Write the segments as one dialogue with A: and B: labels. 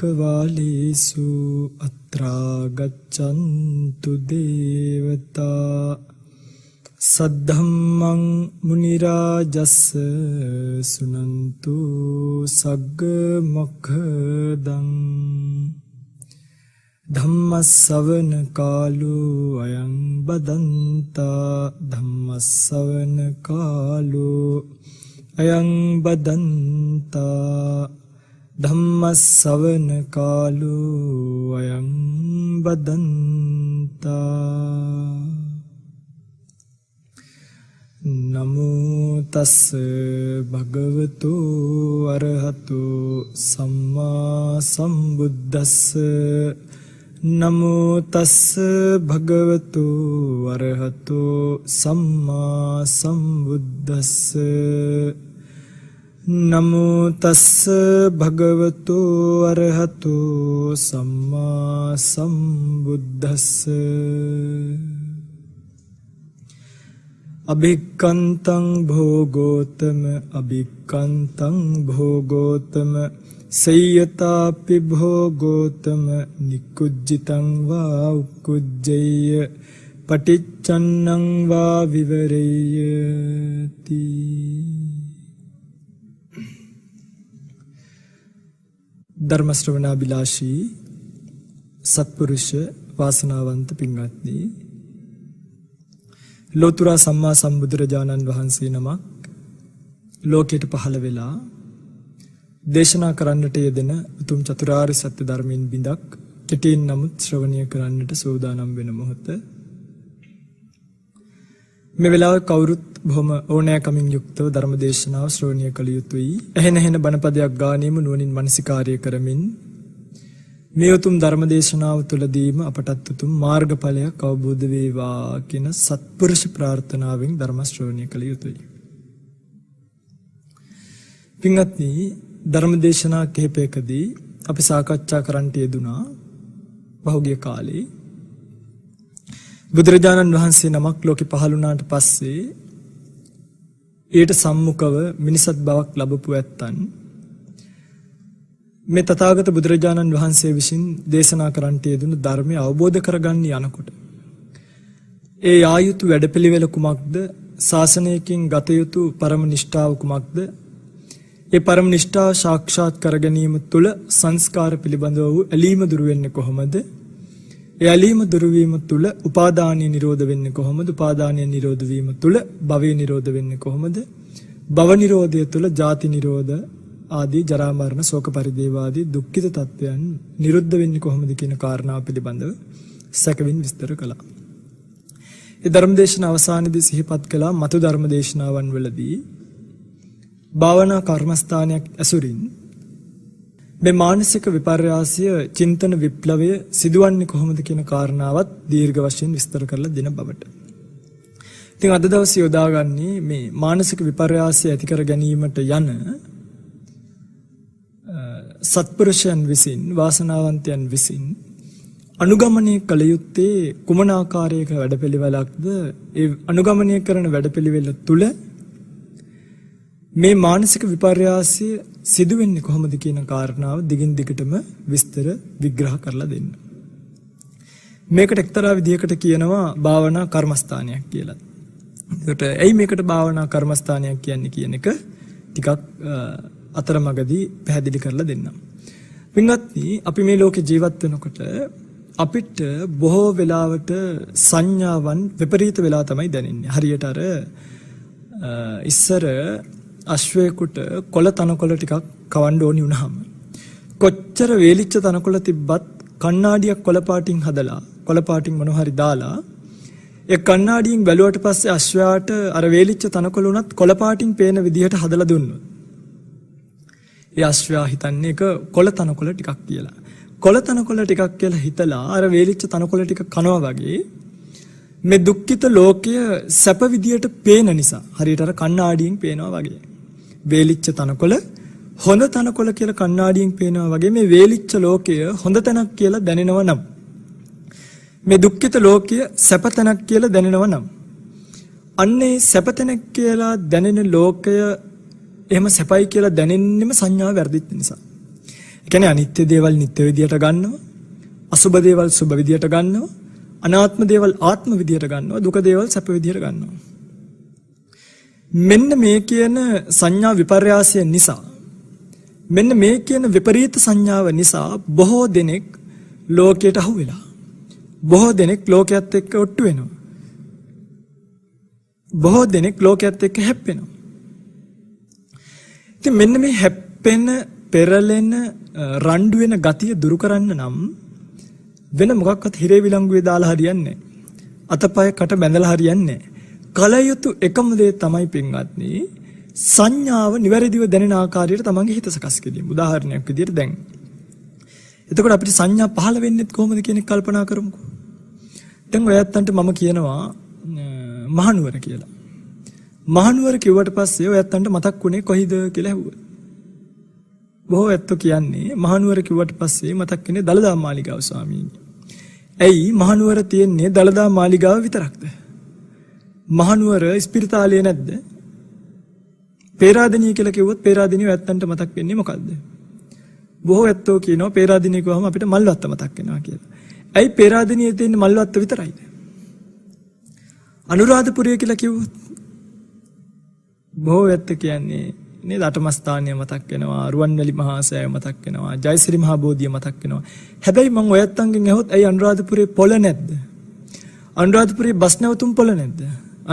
A: ලෝකවාලීසු අත්‍රා ගච්ඡන්තු දේවතා සද්ධම්මං මුනි රාජස්ස සුනන්තු සග්ග මොක්ඛදං ධම්මස්සවන කාලෝ අයං බදන්තා ධම්මස්සවන කාලෝ අයං බදන්තා ධම්මස්සවන කාලෝ අයං බදන්තා නමෝ තස් භගවතු අරහතු සම්මා සම්බුද්දස්ස නමෝ තස් භගවතු අරහතු සම්මා සම්බුද්දස්ස නමෝ තස් භගවතු අරහතු සම්මා සම්බුද්දස්ස අභික්ඛන්තං භෝගෝතම අභික්ඛන්තං භෝගෝතම සය්‍යතාපි භෝගෝතම නිකුජ්ජිතං වා උක්කුජ්ජේය පටිච්චන්නං වා විවරේයති. ධර්ම ශ්‍රවණාබිලාෂී සත්පුරුෂ වාසනාවන්ත පින්වත්නි, ලෝතුරා සම්මා සම්බුදුරජාණන් වහන්සේ නමක් ලෝකයට පහළ වෙලා දේශනා කරන්නට යෙදෙන උතුම් චතුරාර්ය සත්‍ය ධර්මයෙන් බිඳක් කෙටියෙන් නමුත් ශ්‍රවණය කරන්නට සූදානම් වෙන මොහොත. මේ වෙලාවේ කවුරුත් බොහොම ඕනෑකමින් යුක්තව ධර්ම දේශනාව ශ්‍රවණය කළ යුතුයි. එහෙන බණපදයක් ගානීම නුවණින් මනසිකාර්ය කරමින් මේ උතුම් ධර්ම දේශනාව තුළදීම අපටත් උතුම් මාර්ගඵලයක් අවබෝධ වේවා කියන සත්පුරුෂ ප්‍රාර්ථනාවෙන් ධර්ම ශ්‍රවණය කළ යුතුයි. පින්වත්නි, ධර්ම දේශනා කිහිපයකදී අපි සාකච්ඡා කරන්නට යෙදුනා පහුගිය කාලේ බුදුරජාණන් වහන්සේ නමක් ලෝකෙ පහළ වුණාට පස්සේ ඊට සම්මුඛව මිනිසත් බවක් ලැබපු ඇත්තන් මේ තථාගත බුදුරජාණන් වහන්සේ විසින් දේශනා කරන්නට යෙදුණු ධර්මය අවබෝධ කරගන්න යනකොට ඒ ආයුතු වැඩපිළිවෙල කුමක්ද, ශාසනයකින් ගත යුතු පරම නිෂ්ඨාව කුමක්ද, ඒ පරම නිෂ්ඨාව සාක්ෂාත් කර ගැනීම තුළ සංස්කාර පිළිබඳව වූ ඇලීම දුරු වෙන්නේ කොහොමද, ඒ ඇලීම දුරු වීම තුළ උපාදානීය නිරෝධ වෙන්නේ කොහොමද, උපාදානීය නිරෝධ වීම තුළ භවය නිරෝධ වෙන්නේ කොහොමද, භව නිරෝධය තුළ ජාති නිරෝධ ආදී ජරා මරණ ශෝක පරිදේව ආදී දුක්ඛිත තත්වයන් නිරුද්ධ වෙන්නේ කොහොමද කියන කාරණාව පිළිබඳව සැකවින් විස්තර කළා. ඒ ධර්මදේශන අවසානයේදී සිහිපත් කළා මතු ධර්මදේශනාවන් වලදී භාවනා කර්මස්ථානයක් ඇසුරින් මේ මානසික විපර්යාසය චින්තන විප්ලවය සිදුවන්නේ කොහොමද කියන කාරණාවත් දීර්ඝ වශයෙන් විස්තර කරලා දෙන බවට. ඉතින් අද දවසේ යොදාගන්නේ මේ මානසික විපර්යාසය ඇති කර ගැනීමට යන සත්පුරුෂයන් විසින්, වාසනාවන්තයන් විසින් අනුගමනය කළ යුත්තේ කුමන ආකාරයක වැඩපිළිවෙලක්ද, ඒ අනුගමනය කරන වැඩපිළිවෙල තුළ මේ මානසික විපර්යාසය සිදු වෙන්නේ කොහොමද කියන කාරණාව දිගින් දිගටම විස්තර විග්‍රහ කරලා දෙන්න. මේකට එක්තරා විදිහකට කියනවා භාවනා කර්මස්ථානයක් කියලා. ඒකට ඇයි මේකට භාවනා කර්මස්ථානයක් කියන්නේ කියන එක ටිකක් අතරමඟදී පැහැදිලි කරලා දෙන්නම්. පින්වත්නි, අපි මේ ලෝකේ ජීවත් වෙනකොට අපිට බොහෝ වෙලාවට සංඥාවන් විපරීත වෙලා තමයි දැනෙන්නේ. හරියට අර ඉස්සර අශ්වයෙකුට කොළ තනකොළ ටිකක් කවන්න ඕනි වුණාම කොච්චර වේලිච්ච තනකොළ තිබ්බත් කණ්ණාඩියක් කොළ පාටින් හදලා කොළ පාටින් මොන හරි දාලා ඒ කණ්ණාඩියෙන් බැලුවට පස්සේ අශ්වයාට අර වේලිච්ච තනකොළ උනත් කොළ පාටින් පේන විදිහට හදලා දුන්නොත් ඒ අශ්වයා හිතන්නේ ඒක කොළ තනකොළ ටිකක් කියලා. කොළ තනකොළ ටිකක් කියලා හිතලා අර වේලිච්ච තනකොළ ටික කනවා වගේ මේ දුක්ඛිත ලෝකය සැප විදියට පේන නිසා හරියට අර කණ්ණාඩියෙන් පේනවා වගේ. වේලිච්ච තනකොළ හොඳ තනකොළ කියලා කණ්ණාඩියෙන් පේනවා වගේ මේ වේලිච්ච ලෝකය හොඳ තැනක් කියලා දැනෙනවා නම්, මේ දුක්ඛිත ලෝකය සැප තැනක් කියලා දැනෙනවා නම්, අන්නේ සැප තැනක් කියලා දැනෙන ලෝකය එහෙම සැපයි කියලා දැනෙන්නෙම සංඥාව වැරදිච්ච නිසා. කියන්නේ අනිත්‍ය දේවල් නිත්‍ය විදියට ගන්නවා, අසුබ දේවල් සුබ විදියට ගන්නවා, අනාත්ම දේවල් ආත්ම විදියට ගන්නවා, දුක දේවල් සැප විදියට ගන්නවා. මෙන්න මේ කියන සංඥා විපර්යාසය නිසා, මෙන්න මේ කියන විපරීත සංඥාව නිසා බොහෝ දෙනෙක් ලෝකයට අහු වෙලා, බොහෝ දෙනෙක් ලෝකයේත් එක්ක ඔට්ටු වෙනවා, බොහෝ දෙනෙක් ලෝකයේත් එක්ක හැප්පෙනවා. ඉතින් මෙන්න මේ හැප්පෙන, පෙරලෙන, රණ්ඩු වෙන ගතිය දුරු කරන්න නම් වෙන මොකක්වත් හිරේ විලංගුවේ දාලා හරියන්නේ නැහැ. අතපය කට බැඳලා හරියන්නේ නැහැ. කල යුතු එකම දේ තමයි පින්වත්නි, සංඥාව නිවැරදිව දැනෙන ආකාරයට තමන්ගේ හිත සකස් කිරීම. උදාහරණයක් විදිහට දැන් එතකොට අපිට සංඥා පහළ වෙන්නේ කොහොමද කියන එක කල්පනා කරමුකෝ. දැන් ඔයත්තන්ට මම කියනවා මහනුවර කියලා. මහනුවර කිව්වට පස්සේ ඔයත්තන්ට මතක් වුණේ කොයිද කියලා ඇහුවා. බොහෝ ඇත්තෝ කියන්නේ මහනුවර කිව්වට පස්සේ මතක් වෙන්නේ දළදා මාලිගාව ස්වාමීනි. ඇයි මහනුවර තියෙන්නේ දළදා මාලිගාව විතරක්ද? මහනුවර ස්පිරිතාලේ නැද්ද? පේරාදෙණිය කියලා කිව්වොත් පේරාදෙණිය ඔයත්තන්ට මතක් වෙන්නේ මොකද්ද? බොහෝ ඇත්තෝ කියනවා පේරාදෙණිය කියවම අපිට මල්වත්ත මතක් වෙනවා කියලා. ඇයි පේරාදෙණියේ තියෙන මල්වත්ත විතරයිද? අනුරාධපුරය කියලා කිව්වොත් බොහෝ ඇත්ත කියන්නේ නේද අටමස්ථානය මතක් වෙනවා, රුවන්වැලි මහා සෑය මතක් වෙනවා, ජයසිරි මහා බෝධිය මතක් වෙනවා. හැබැයි මම ඔයත්තන්ගෙන් අහුවොත් ඇයි අනුරාධපුරේ පොළ නැද්ද? අනුරාධපුරේ බස් නැවතුම් පොළ නැද්ද?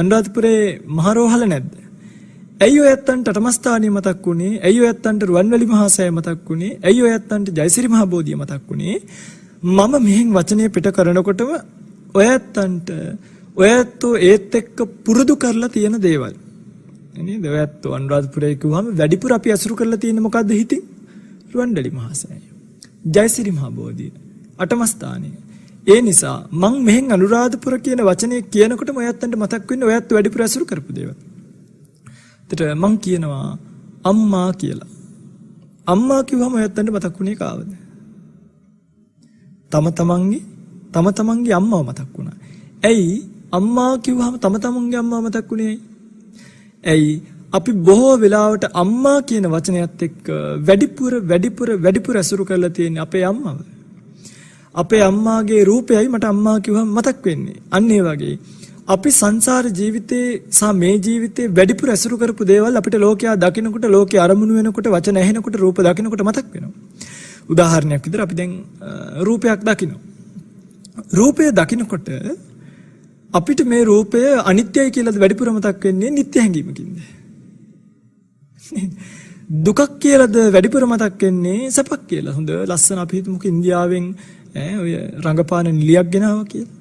A: අනුරාධපුරේ මහරෝහල නැද්ද? ඇයි ඔයත්තන්ට අටමස්ථානය මතක් වුණේ? ඇයි ඔයත්තන්ට රුවන්වැලි මහා සෑය මතක් වුණේ? ඇයි ඔයත්තන්ට ජයසිරි මහා බෝධිය මතක් වුණේ? මම මෙහෙන් වචනේ පිට කරනකොටම ඔයත්තන්ට ඔයත්තෝ ඒත් එක්ක පුරුදු කරලා තියෙන දේවල් නේද? ඔයත්තෝ අනුරාධපුරේ කිව්වම වැඩිපුර අපි අසුරු කරලා තියෙන්නේ මොකද්ද හිතින්? රුවන්වැලි මහා සෑය, ජයසිරි මහා බෝධිය, අටමස්ථානය. ඒ නිසා මම මෙහෙන් අනුරාධපුර කියන වචනේ කියනකොටම ඔයත්තන්ට මතක් වෙන්නේ ඔයත් වැඩිපුර අසුරු කරපු දේවල්. එතට මං කියනවා අම්මා කියලා. අම්මා කිව්වම ඔයත්තන්ට මතක් වුණේ කාවද? තම තමන්ගේ අම්මාව මතක් වුණා. ඇයි අම්මා කිව්වම තම තමන්ගේ අම්මාව මතක් වුණේ? ඇයි අපි බොහෝ වෙලාවට අම්මා කියන වචනයත් එක්ක වැඩිපුර අසුරු කරලා තියෙන්නේ අපේ අම්මව. අපේ අම්මාගේ රූපයයි මට අම්මා කිව්වම මතක් වෙන්නේ. අන්න ඒ වගේ අපි සංසාර ජීවිතේ සහ මේ ජීවිතේ වැඩිපුර අසුරු කරපු දේවල් අපිට ලෝකයා දකින්නකොට, ලෝකේ අරමුණු වෙනකොට, වචන ඇහෙනකොට, රූප දකින්නකොට මතක් වෙනවා. උදාහරණයක් විදිහට අපි දැන් රූපයක් දකිනවා. රූපය දකින්නකොට අපිට මේ රූපය අනිත්‍යයි කියලාද වැඩිපුර මතක් වෙන්නේ නිත්‍ය හැඟීමකින්ද? දුකක් කියලාද වැඩිපුර මතක් වෙන්නේ සැපක් කියලා? හොඳ ලස්සන අපි හිතමුකෝ ඉන්දියාවෙන් ඔය රංගපාන නිලියක් ගෙනාවා කියලා.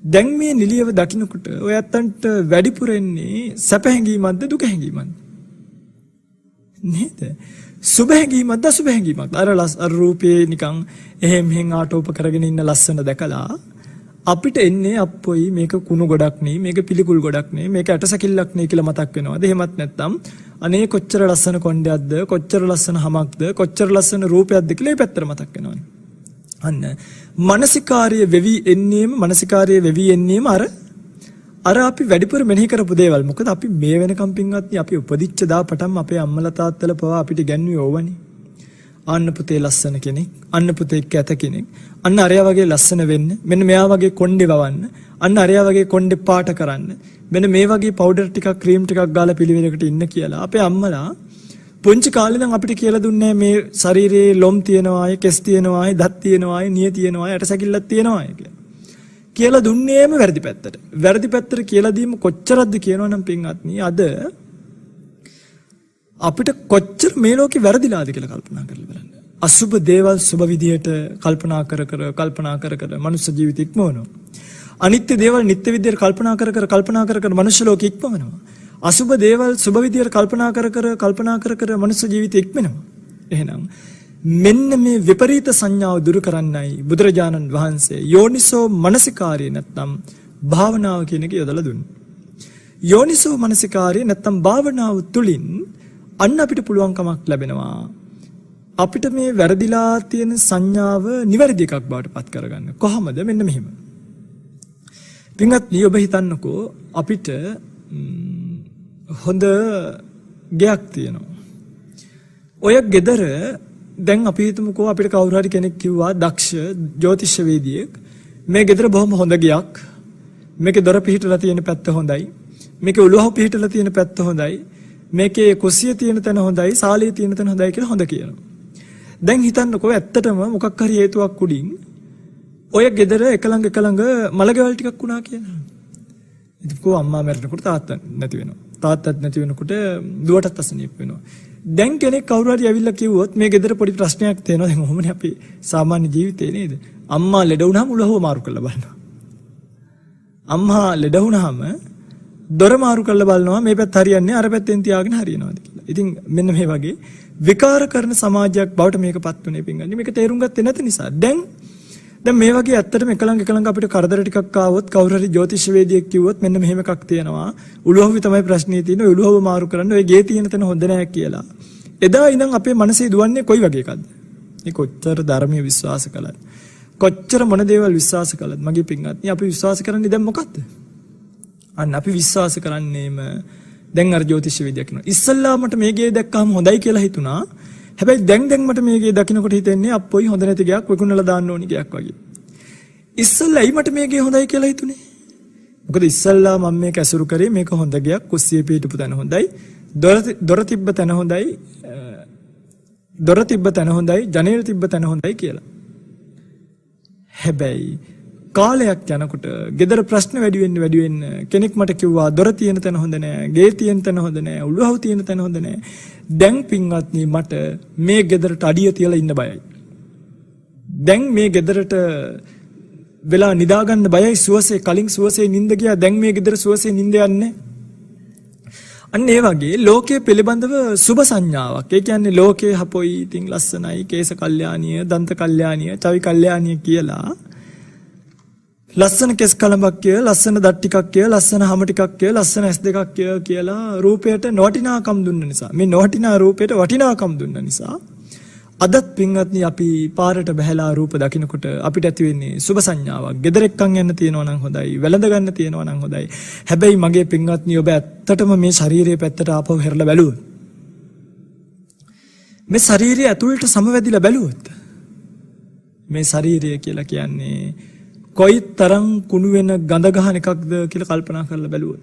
A: දැන් මේ නිලියව දකින්නකොට ඔයත්තන්ට වැඩිපුර එන්නේ සැප හැඟීමක්ද දුක හැඟීමක්ද? නේද? සුභ හැඟීමක්ද අසුභ හැඟීමක්ද? අර රූපේ නිකන් එහෙම ආටෝප කරගෙන ඉන්න ලස්සන දැකලා අපිට එන්නේ අප්පොයි මේක කුණු ගොඩක් නේ, මේක පිළිකුල් ගොඩක් නේ, මේක ඇටසැකිල්ලක් නේ කියලා මතක් වෙනවද? එහෙමත් නැත්නම් අනේ කොච්චර ලස්සන කොණ්ඩයක්ද, කොච්චර ලස්සන හමක්ද, කොච්චර ලස්සන රූපයක්ද කියලා මේ පැත්තට මතක් වෙනවනේ. අන්න මානසිකාර්ය වෙවි එන්නේම අර අපි වැඩිපුර මෙනෙහි කරපු දේවල්. මොකද අපි මේ වෙනකම් පින්වත්නි අපි උපදිච්ච දා පටන් අපේ අම්මලා තාත්තලා පවා අපිට ගැන්වුවේ ඕවනේ. අන්න පුතේ ලස්සන කෙනෙක්, අන්න පුතේ කැත කෙනෙක්, අන්න අරයා වගේ ලස්සන වෙන්න, මෙන්න මෙයා වගේ කොණ්ඩේ වවන්න, අන්න අරයා වගේ කොණ්ඩේ පාට කරන්න, මෙන්න මේ වගේ පවුඩර් ටිකක් ක්‍රීම් ටිකක් ගාලා පිළිවෙලකට ඉන්න කියලා අපේ අම්මලා පුංචි කාලේ ඉඳන් අපිට කියලා දුන්නේ මේ ශරීරයේ ලොම් තියනවායි, කෙස් තියනවායි, දත් තියනවායි, නිය තියනවායි, ඇටසැකිල්ලක් තියනවායි කියලා දුන්නේම වැරදි පැත්තට. වැරදි පැත්තට කියලා දීම කොච්චරක්ද කියනවනම් පින්වත්නි අද අපිට කොච්චර මේ ලෝකේ වැරදිලාද කියලා කල්පනා කරලා බලන්න. අසුබ දේවල් සුබ විදියට කල්පනා කර මනුෂ්‍ය ජීවිත ඉක්මවනවා. අනිත්‍ය දේවල් නිත්‍ය විදියට කල්පනා කර මනුෂ්‍ය ලෝකෙ ඉක්මවනවා. අසුබ දේවල් සුබ විදියට කල්පනා කර මනුෂ්‍ය ජීවිත ඉක්මනවා. එහෙනම් මෙන්න මේ විපරීත සංඥාව දුරු කරන්නයි බුදුරජාණන් වහන්සේ යෝනිසෝ මනසිකාරය නැත්නම් භාවනාව කියන එක යොදලා දුන්නේ. යෝනිසෝ මනසිකාරය නැත්නම් භාවනාව තුලින් අන්න අපිට පුළුවන්කමක් ලැබෙනවා අපිට මේ වැරදිලා තියෙන සංඥාව නිවැරදි එකක් බවට පත් කරගන්න. කොහොමද? මෙන්න මෙහෙම. පින්වත්නි ඔබ හිතන්නකෝ අපිට හොඳ ගෙයක් තියෙනවා. ඔය ගෙදර දැන් අපි හිතමුකෝ අපිට කවුරු හරි කෙනෙක් කිව්වා දක්ෂ ජ්‍යොතිෂ්‍යවේදියෙක් මේ ගෙදර බොහොම හොඳ ගයක්. මේකේ දොර පිහිටලා තියෙන පැත්ත හොඳයි. මේකේ උළුහව පිහිටලා තියෙන පැත්ත හොඳයි. මේකේ කුස්සිය තියෙන තැන හොඳයි, සාලිය තියෙන තැන හොඳයි කියලා හොඳ කියනවා. දැන් හිතන්නකෝ ඇත්තටම මොකක් හරි හේතුවක් උඩින් ඔය ගෙදර එකලඟ මලගෙවල් ටිකක් වුණා කියලා. ඉතින් කො අම්මා මැරෙනකොට තාත්තා නැති වෙනවා. තාත්තත් නැති වෙනකොට දුවටත් අසනීප වෙනවා. දැන් කෙනෙක් කවුරු හරි ඇවිල්ලා කිව්වොත් මේ ගෙදර පොඩි ප්‍රශ්නයක් තියෙනවා. දැන් ඔහොමනේ අපි සාමාන්‍ය ජීවිතේ නේද? අම්මා ලෙඩ වුණාම උලහුව මාරු කරලා බලනවා. අම්මා ලෙඩ වුණාම දොර මාරු කරලා බලනවා මේ පැත්ත හරියන්නේ අර පැත්තෙන් තියාගෙන හරියනවාද කියලා. ඉතින් මෙන්න මේ වගේ විකාර කරන සමාජයක් බවට මේකපත් උනේ පින්ගන්නේ. මේක තේරුම් ගත්තේ නැති නිසා. දැන් මේ වගේ ඇත්තටම එකලඟ අපිට කරදර ටිකක් ආවොත් කවුරු හරි ජ්‍යොතිෂ්‍යවේදියෙක් කිව්වොත් මෙන්න මෙහෙම එකක් තියෙනවා. උළුහුවේ තමයි ප්‍රශ්නේ තියෙන්නේ. උළුහුව මාරු කරන්න ඔය ගේ තියෙන තැන හොඳ නැහැ කියලා. එදා ඉඳන් අපේ මනසේ දුවන්නේ කොයි වගේ එකක්ද? මේ කොච්චර ධර්මයේ විශ්වාස කළත් කොච්චර මොන දේවල් විශ්වාස කළත් මගේ පින්වත්නි අපි විශ්වාස කරන්නේ දැන් මොකක්ද? අන්න අපි විශ්වාස කරන්නේම දැන් අර ජ්‍යොතිෂ්‍යවේදියා කියනවා. ඉස්සල්ලා මට මේ ගේ දැක්කම හොඳයි කියලා හිතුණා. හැබැයි දැන් මට මේ ගේ දකින්නකොට හිතෙන්නේ අප්පොයි හොඳ නැති ගයක් විකුණලා දාන්න ඕනි ගයක් වගේ. ඉස්සල්ලායි මට මේ ගේ හොඳයි කියලා හිතුනේ. මොකද ඉස්සල්ලා මම මේක ඇසුරු කරේ මේක හොඳ ගයක්, කුස්සිය පිටපු තැන හොඳයි, දොර තිබ්බ තැන හොඳයි, ජනේල තිබ්බ තැන හොඳයි කියලා. හැබැයි කාලයක් යනකොට ගෙදර ප්‍රශ්න වැඩි වෙන්න කෙනෙක් මට කිව්වා දොර තියෙන තැන හොඳ නෑ, ගේ තියෙන තැන හොඳ නෑ, උළුහව තියෙන තැන හොඳ නෑ. දැන් පින්වත්නි මට මේ ගෙදරට අඩිය තියලා ඉන්න බයයි. දැන් මේ ගෙදරට වෙලා නිදා ගන්න බයයි. කලින් සුවසේ නිින්ද ගියා. දැන් මේ ගෙදර සුවසේ නිින්ද යන්නේ. අන්න ඒ වගේ ලෝකයේ පිළිබඳව සුබ සංඥාවක්. ඒ කියන්නේ ලෝකේ හපොයි, ඉතින් ලස්සනයි, කේස කල්යාණිය, දන්ත කල්යාණිය, චවි කල්යාණිය කියලා ලස්සන කෙස් කලඹක් කිය, ලස්සන දත් ටිකක් කිය, ලස්සන හම ටිකක් කිය, ලස්සන ඇස් දෙකක් කිය කියලා රූපයට නොවටිනාකම් දුන්න නිසා, මේ නොවටිනා රූපයට වටිනාකම් දුන්න නිසා අදත් පින්වත්නි අපි පාරට බහැලා රූප දකින්නකොට අපිට ඇති වෙන්නේ සුබ සංඥාවක්. ගෙදර එක්කන් යන්න තියෙනවා නම් හොඳයි, වැළඳ ගන්න තියෙනවා නම් හොඳයි. හැබැයි මගේ පින්වත්නි ඔබ ඇත්තටම මේ ශාරීරියේ පැත්තට ආපහු හැරලා බැලුවොත්, මේ ශාරීරිය ඇතුළට සමවැදිලා බැලුවොත්, මේ ශාරීරිය කියලා කියන්නේ කොයි තරම් කුණු වෙන ගඳ ගහන එකක්ද කියලා කල්පනා කරලා බැලුවොත්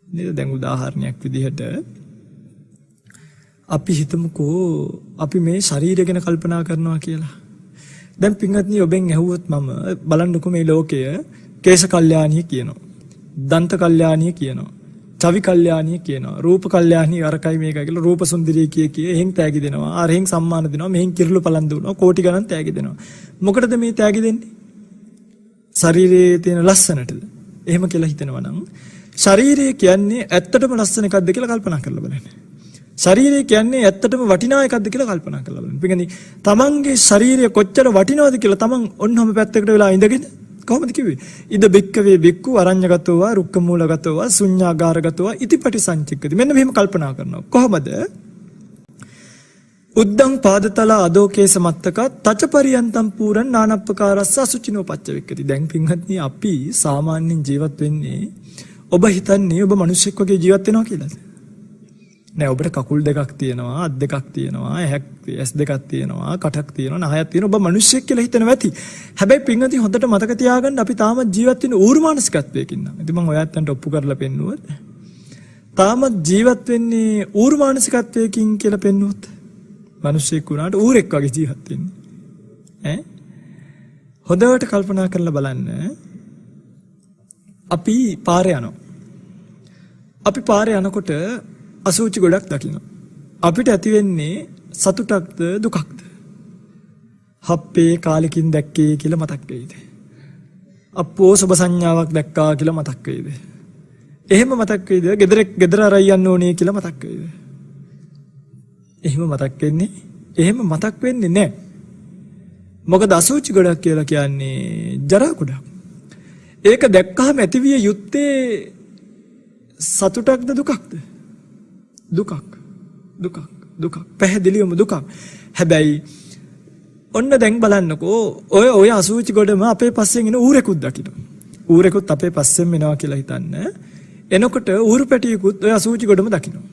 A: නේද? දැන් උදාහරණයක් විදිහට අපි හිතමුකෝ අපි මේ ශරීරය ගැන කල්පනා කරනවා කියලා. දැන් පින්වත්නි ඔබෙන් ඇහුවොත් මම බලන්නකො මේ ලෝකය කේශ කල්යාණිය කියනවා, දන්ත කල්යාණිය කියනවා, චවි කල්යාණිය කියනවා, රූප කල්යාණිය අරකයි මේකයි කියලා රූප සුන්දරිය කිය එහෙන් තෑගි දෙනවා, අරහෙන් සම්මාන දෙනවා, මෙහෙන් කිරුළු පලන් දුනවා, කෝටි ගණන් තෑගි දෙනවා. මොකටද මේ තෑගි දෙන්නේ? ශරීරයේ තියෙන ලස්සනටද? එහෙම කියලා හිතනවා නම් ශරීරය කියන්නේ ඇත්තටම ලස්සන එකක්ද කියලා කල්පනා කරලා බලන්න. ශරීරය කියන්නේ ඇත්තටම වටිනා එකක්ද කියලා කල්පනා කරලා බලන්න. පිටින් තමන්ගේ ශරීරය කොච්චර වටිනවද කියලා තමන් ඔන්නම පැත්තකට වෙලා ඉඳගෙන කොහොමද කිව්වේ? ඉද බික්කවේ බික්කු අරඤ්‍යගතෝවා රුක්කමූලගතෝවා ශුඤ්ඤාගාරගතෝවා ඉතිපටි සංචික්කති. මෙන්න මෙහෙම කල්පනා කරනවා. කොහොමද? උද්දං පාදතල අදෝකේස මත්තක තචපරියන්තම් පූරන් නානප්පකාරස්ස අසුචිනෝ පච්චවෙක්කති. දැන් පින්වත්නි අපි සාමාන්‍යයෙන් ජීවත් වෙන්නේ, ඔබ හිතන්නේ ඔබ මිනිස්සෙක් වගේ ජීවත් වෙනවා කියලාද? නෑ, ඔබට කකුල් දෙකක් තියෙනවා, අත් දෙකක් තියෙනවා, ඇස් දෙකක් තියෙනවා, කටක් තියෙනවා, නහයක් තියෙනවා. ඔබ මිනිස්සෙක් කියලා හිතනවා ඇති. හැබැයි පින්වත්නි හොඳට මතක තියාගන්න අපි තාමත් ජීවත් වෙන්නේ ඌරු මානසිකත්වයකින් නම්. ඉතින් මම ඔයයන්ට ඔප්පු කරලා පෙන්නුවොත් තාමත් ජීවත් වෙන්නේ ඌරු මානසිකත්වයකින් කියලා පෙන්නුවොත් මිනිස්සෙක් වුණාට ඌරෙක් වගේ ජීවත් වෙන්නේ. හොඳට කල්පනා කරලා බලන්න. අපි පාරේ යනවා. අපි පාරේ යනකොට අසුචි ගොඩක් දකිනවා. අපිට ඇති වෙන්නේ සතුටක්ද දුකක්ද? හප්පේ කාලෙකින් දැක්කේ කියලා මතක් වෙයිද? අප්පෝ සුබ සංඥාවක් දැක්කා කියලා මතක් වෙයිද? එහෙම මතක් වෙයිද? ගෙදර අරයි යන්න ඕනේ කියලා මතක් වෙයිද? එහෙම මතක් වෙන්නේ නැහැ. මොකද අසුචි ගොඩක් කියලා කියන්නේ ජරා ගොඩක්. ඒක දැක්කහම ඇතිවිය යුත්තේ සතුටක්ද දුකක්ද? දුකක්. පැහැදිලිවම දුකක්. හැබැයි ඔන්න දැන් බලන්නකෝ ඔය අසුචි ගොඩම අපේ පස්සෙන් එන ඌරෙකුත් දකිනවා. ඌරෙකුත් අපේ පස්සෙන් එනවා කියලා හිතන්න. එනකොට ඌරු පැටියෙකුත් ඔය අසුචි ගොඩම දකිනවා.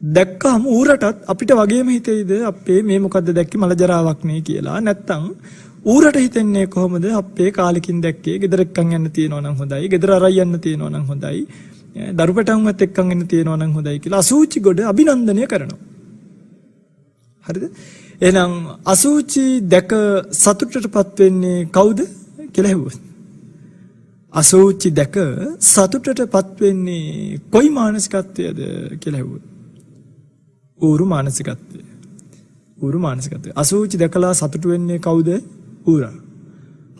A: දැක්කම ඌරටත් අපිට වගේම හිතෙයිද අපේ මේ මොකද්ද දැක්කේ මල ජරාවක් නේ කියලා. නැත්තම් ඌරට හිතෙන්නේ කොහොමද අපේ කාලෙකින් දැක්කේ ගෙදර එක්කන් යන්න තියනවා නම් හොඳයි, ගෙදර අරයි යන්න තියනවා නම් හොඳයි, දරු පැටවුන්වත් එක්කන් යන්න තියනවා නම් හොඳයි කියලා අසූචි ගොඩ අභිනන්දනය කරනවා. හරිද? එහෙනම් අසූචි දැක සතුටටපත් වෙන්නේ කවුද කියලා හෙව්වොත්, අසූචි දැක සතුටටපත් වෙන්නේ කොයි මානසිකත්වයේද කියලා හෙව්වොත්, ඌරු මානසිකත්වය. ඌරු මානසිකත්වය. අසූචි දැකලා සතුට වෙන්නේ කවුද? ඌරා.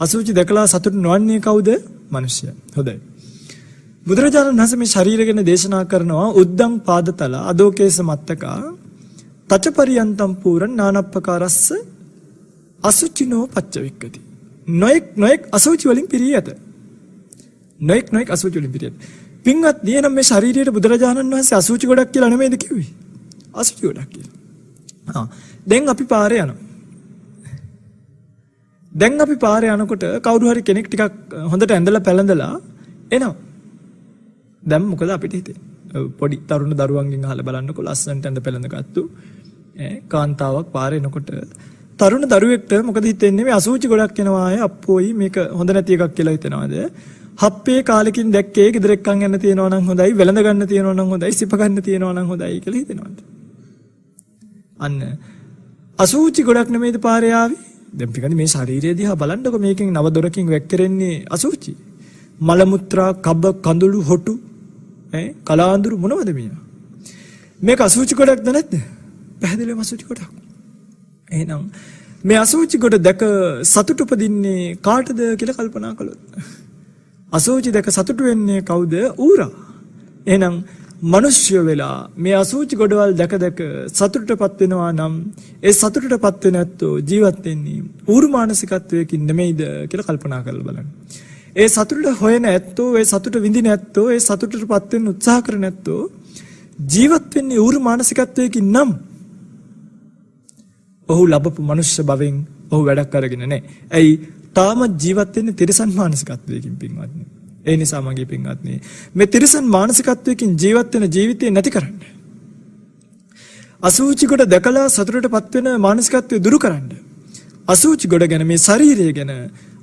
A: අසූචි දැකලා සතුට නොවන්නේ කවුද? මිනිසයා. හොඳයි. බුදුරජාණන් වහන්සේ මේ ශරීරය ගැන දේශනා කරනවා උද්දං පාදතල අදෝකේස මත්තකා තචපරියන්තම් පුරන් නානප්පකාරස්ස අසුචිනෝ පච්චවික්කති. නොඑක් අසුචි වලින් පිරී ඇත. නොඑක් අසුචි වලින් පිරී ඇත. පින්වත් දිනන මේ ශරීරයට බුදුරජාණන් වහන්සේ අසුචි ගොඩක් කියලා නෙමෙයිද කිව්වේ? අසුචි ගොඩක් කියලා. දැන් අපි පාරේ යනවා. දැන් අපි පාරේ යනකොට කවුරු හරි කෙනෙක් ටිකක් හොඳට ඇඳලා පැලඳලා එනවා. දැන් මොකද අපිට හිතෙන්නේ? පොඩි තරුණ දරුවන්ගෙන් අහලා බලන්නකො ලස්සනට ඇඳ පැලඳගත්තු කාන්තාවක් පාරේ එනකොට තරුණ දරුවෙක්ට මොකද හිතෙන්නේ? මේ අසුචි ගොඩක් එනවා අප්පෝයි මේක හොඳ නැති එකක් කියලා හිතනවාද? හප්පේ කාලෙකින් දැක්කේ ගෙදර එක්කන් යන්න තියනවා නම් හොඳයි, වෙළඳ ගන්න තියනවා නම් හොඳයි, සිප ගන්න තියනවා නම් හොඳයි කියලා හිතනවාද? අන්න අසුචි ගොඩක් නෙමෙයිද පාරේ ආවේ? දැන් පිටින් මේ ශරීරය දිහා බලන්නකො මේකෙන් නව දොරකින් වැක්කරෙන්නේ අසුචි. මල මුත්‍රා, කබ, කඳුළු, හොටු, කලාඳුරු මොනවද මේවා? මේක අසුචි ගොඩක්ද නැද්ද? පැහැදිලිවම අසුචි ගොඩක්. එහෙනම් මේ අසුචි ගොඩ දැක සතුට උපදින්නේ කාටද කියලා කල්පනා කළොත්, අසුචි දැක සතුට වෙන්නේ කවුද? ඌරා. එහෙනම් මිනිස්සු වෙලා මේ අසුචි ගොඩවල් දැක දැක සතුටටපත් වෙනවා නම් ඒ සතුටටපත් වෙ නැත්තෝ ජීවත් වෙන්නේ ඌරු මානසිකත්වයකින් නෙමෙයිද කියලා කල්පනා කරලා බලන්න. ඒ සතුටට හොයන ඇත්තෝ, ඒ සතුට විඳින ඇත්තෝ, ඒ සතුටටපත් වෙන්න උත්සාහ කරන ඇත්තෝ ජීවත් වෙන්නේ ඌරු මානසිකත්වයකින් නම් ඔහු ලැබපු මනුෂ්‍ය භවෙන් ඔහු වැඩක් අරගෙන නැහැ. ඇයි? තාමත් ජීවත් වෙන්නේ තිරිසන් මානසිකත්වයකින් පින්වත්නි. ඒ නිසා මගේ පින්වත්නි මේ තිරිසන් මානසිකත්වයකින් ජීවත් වෙන ජීවිතේ නැති කරන්න. අසුචි කොට දැකලා සතුටටපත් වෙන මානසිකත්වය දුරු කරන්න. අසුචි කොට ගැන මේ ශරීරය ගැන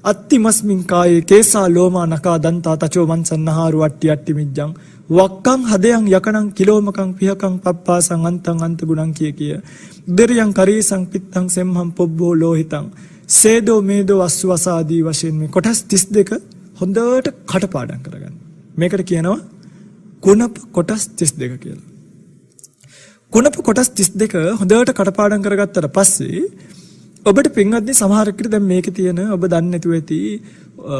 A: අත්තිමස්මින් කායේ කේසා ලෝමා නකා දන්තා තචෝ මන්සන්නහාරු අට්ටි අට්ටි මිජ්ජං වක්කං හදයන් යකණං කිලෝමකං පිහකං පප්පාසං අන්තං අන්ත ගුණං කිය දෙරියං කරීසං පිත්තං සෙම්හං පොබ්බෝ ලෝහිතං සේදෝ මේදෝ අස්සවසාදී වශයෙන් මේ කොටස් 32 හොඳට කටපාඩම් කරගන්න. මේකට කියනවා කුණප කොටස් 32 කියලා. කුණප කොටස් 32 හොඳට කටපාඩම් කරගත්තට පස්සේ ඔබට පින්වත්නි සමහරකට දැන් මේකේ තියෙන ඔබ දන්නේ නැතුව ඇති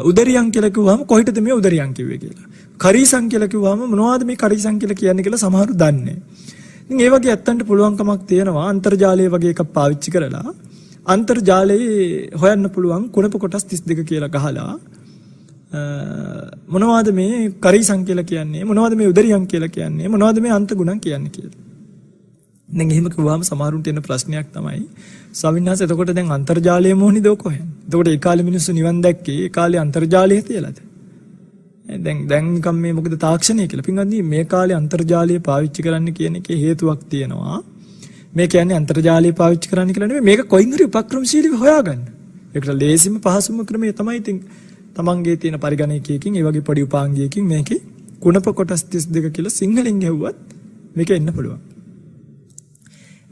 A: උදරියන් කියලා කිව්වම කොහෙටද මේ උදරියන් කිව්වේ කියලා. කරීසං කියලා කිව්වම මොනවද මේ කරීසං කියලා කියන්නේ කියලා සමහරු දන්නේ නැහැ. ඉතින් ඒ වගේ ඇත්තන්ට පුළුවන්කමක් තියෙනවා අන්තර්ජාලය වගේ එකක් පාවිච්චි කරලා අන්තර්ජාලයේ හොයන්න පුළුවන් කුණප කොටස් 32 කියලා ගහලා මොනවද මේ කරීසං කියලා කියන්නේ, මොනවද මේ උදරියන් කියලා කියන්නේ, මොනවද මේ අන්ත ගුණන් කියන්නේ කියලා. දැන් එහෙම කිව්වම සමහරුන්ට එන ප්‍රශ්නයක් තමයි ස්වාමීන් වහන්සේ එතකොට දැන් අන්තර්ජාලය මොහොනිද ඔක හොයන්නේ? එතකොට ඒ කාලේ මිනිස්සු නිවන් දැක්කේ ඒ කාලේ අන්තර්ජාලය තියලාද? දැන් නිකම් මේ මොකද තාක්ෂණය කියලා. පින්වත්නි මේ කාලේ අන්තර්ජාලය පාවිච්චි කරන්න කියන එකේ හේතුවක් තියෙනවා. මේ කියන්නේ අන්තර්ජාලය පාවිච්චි කරන්න කියලා නෙමෙයි, මේක කොයින් හරි උපක්‍රමශීලීව හොයාගන්න. ඒකට ලේසිම පහසුම ක්‍රමය තමයි ඉතින් තමන්ගේ තියෙන පරිගණකයකින් ඒ වගේ පොඩි උපාංගයකින් මේකේ කුණප කොටස් 32 කියලා සිංහලෙන් ගෙවුවත් මේක එන්න පුළුවන්.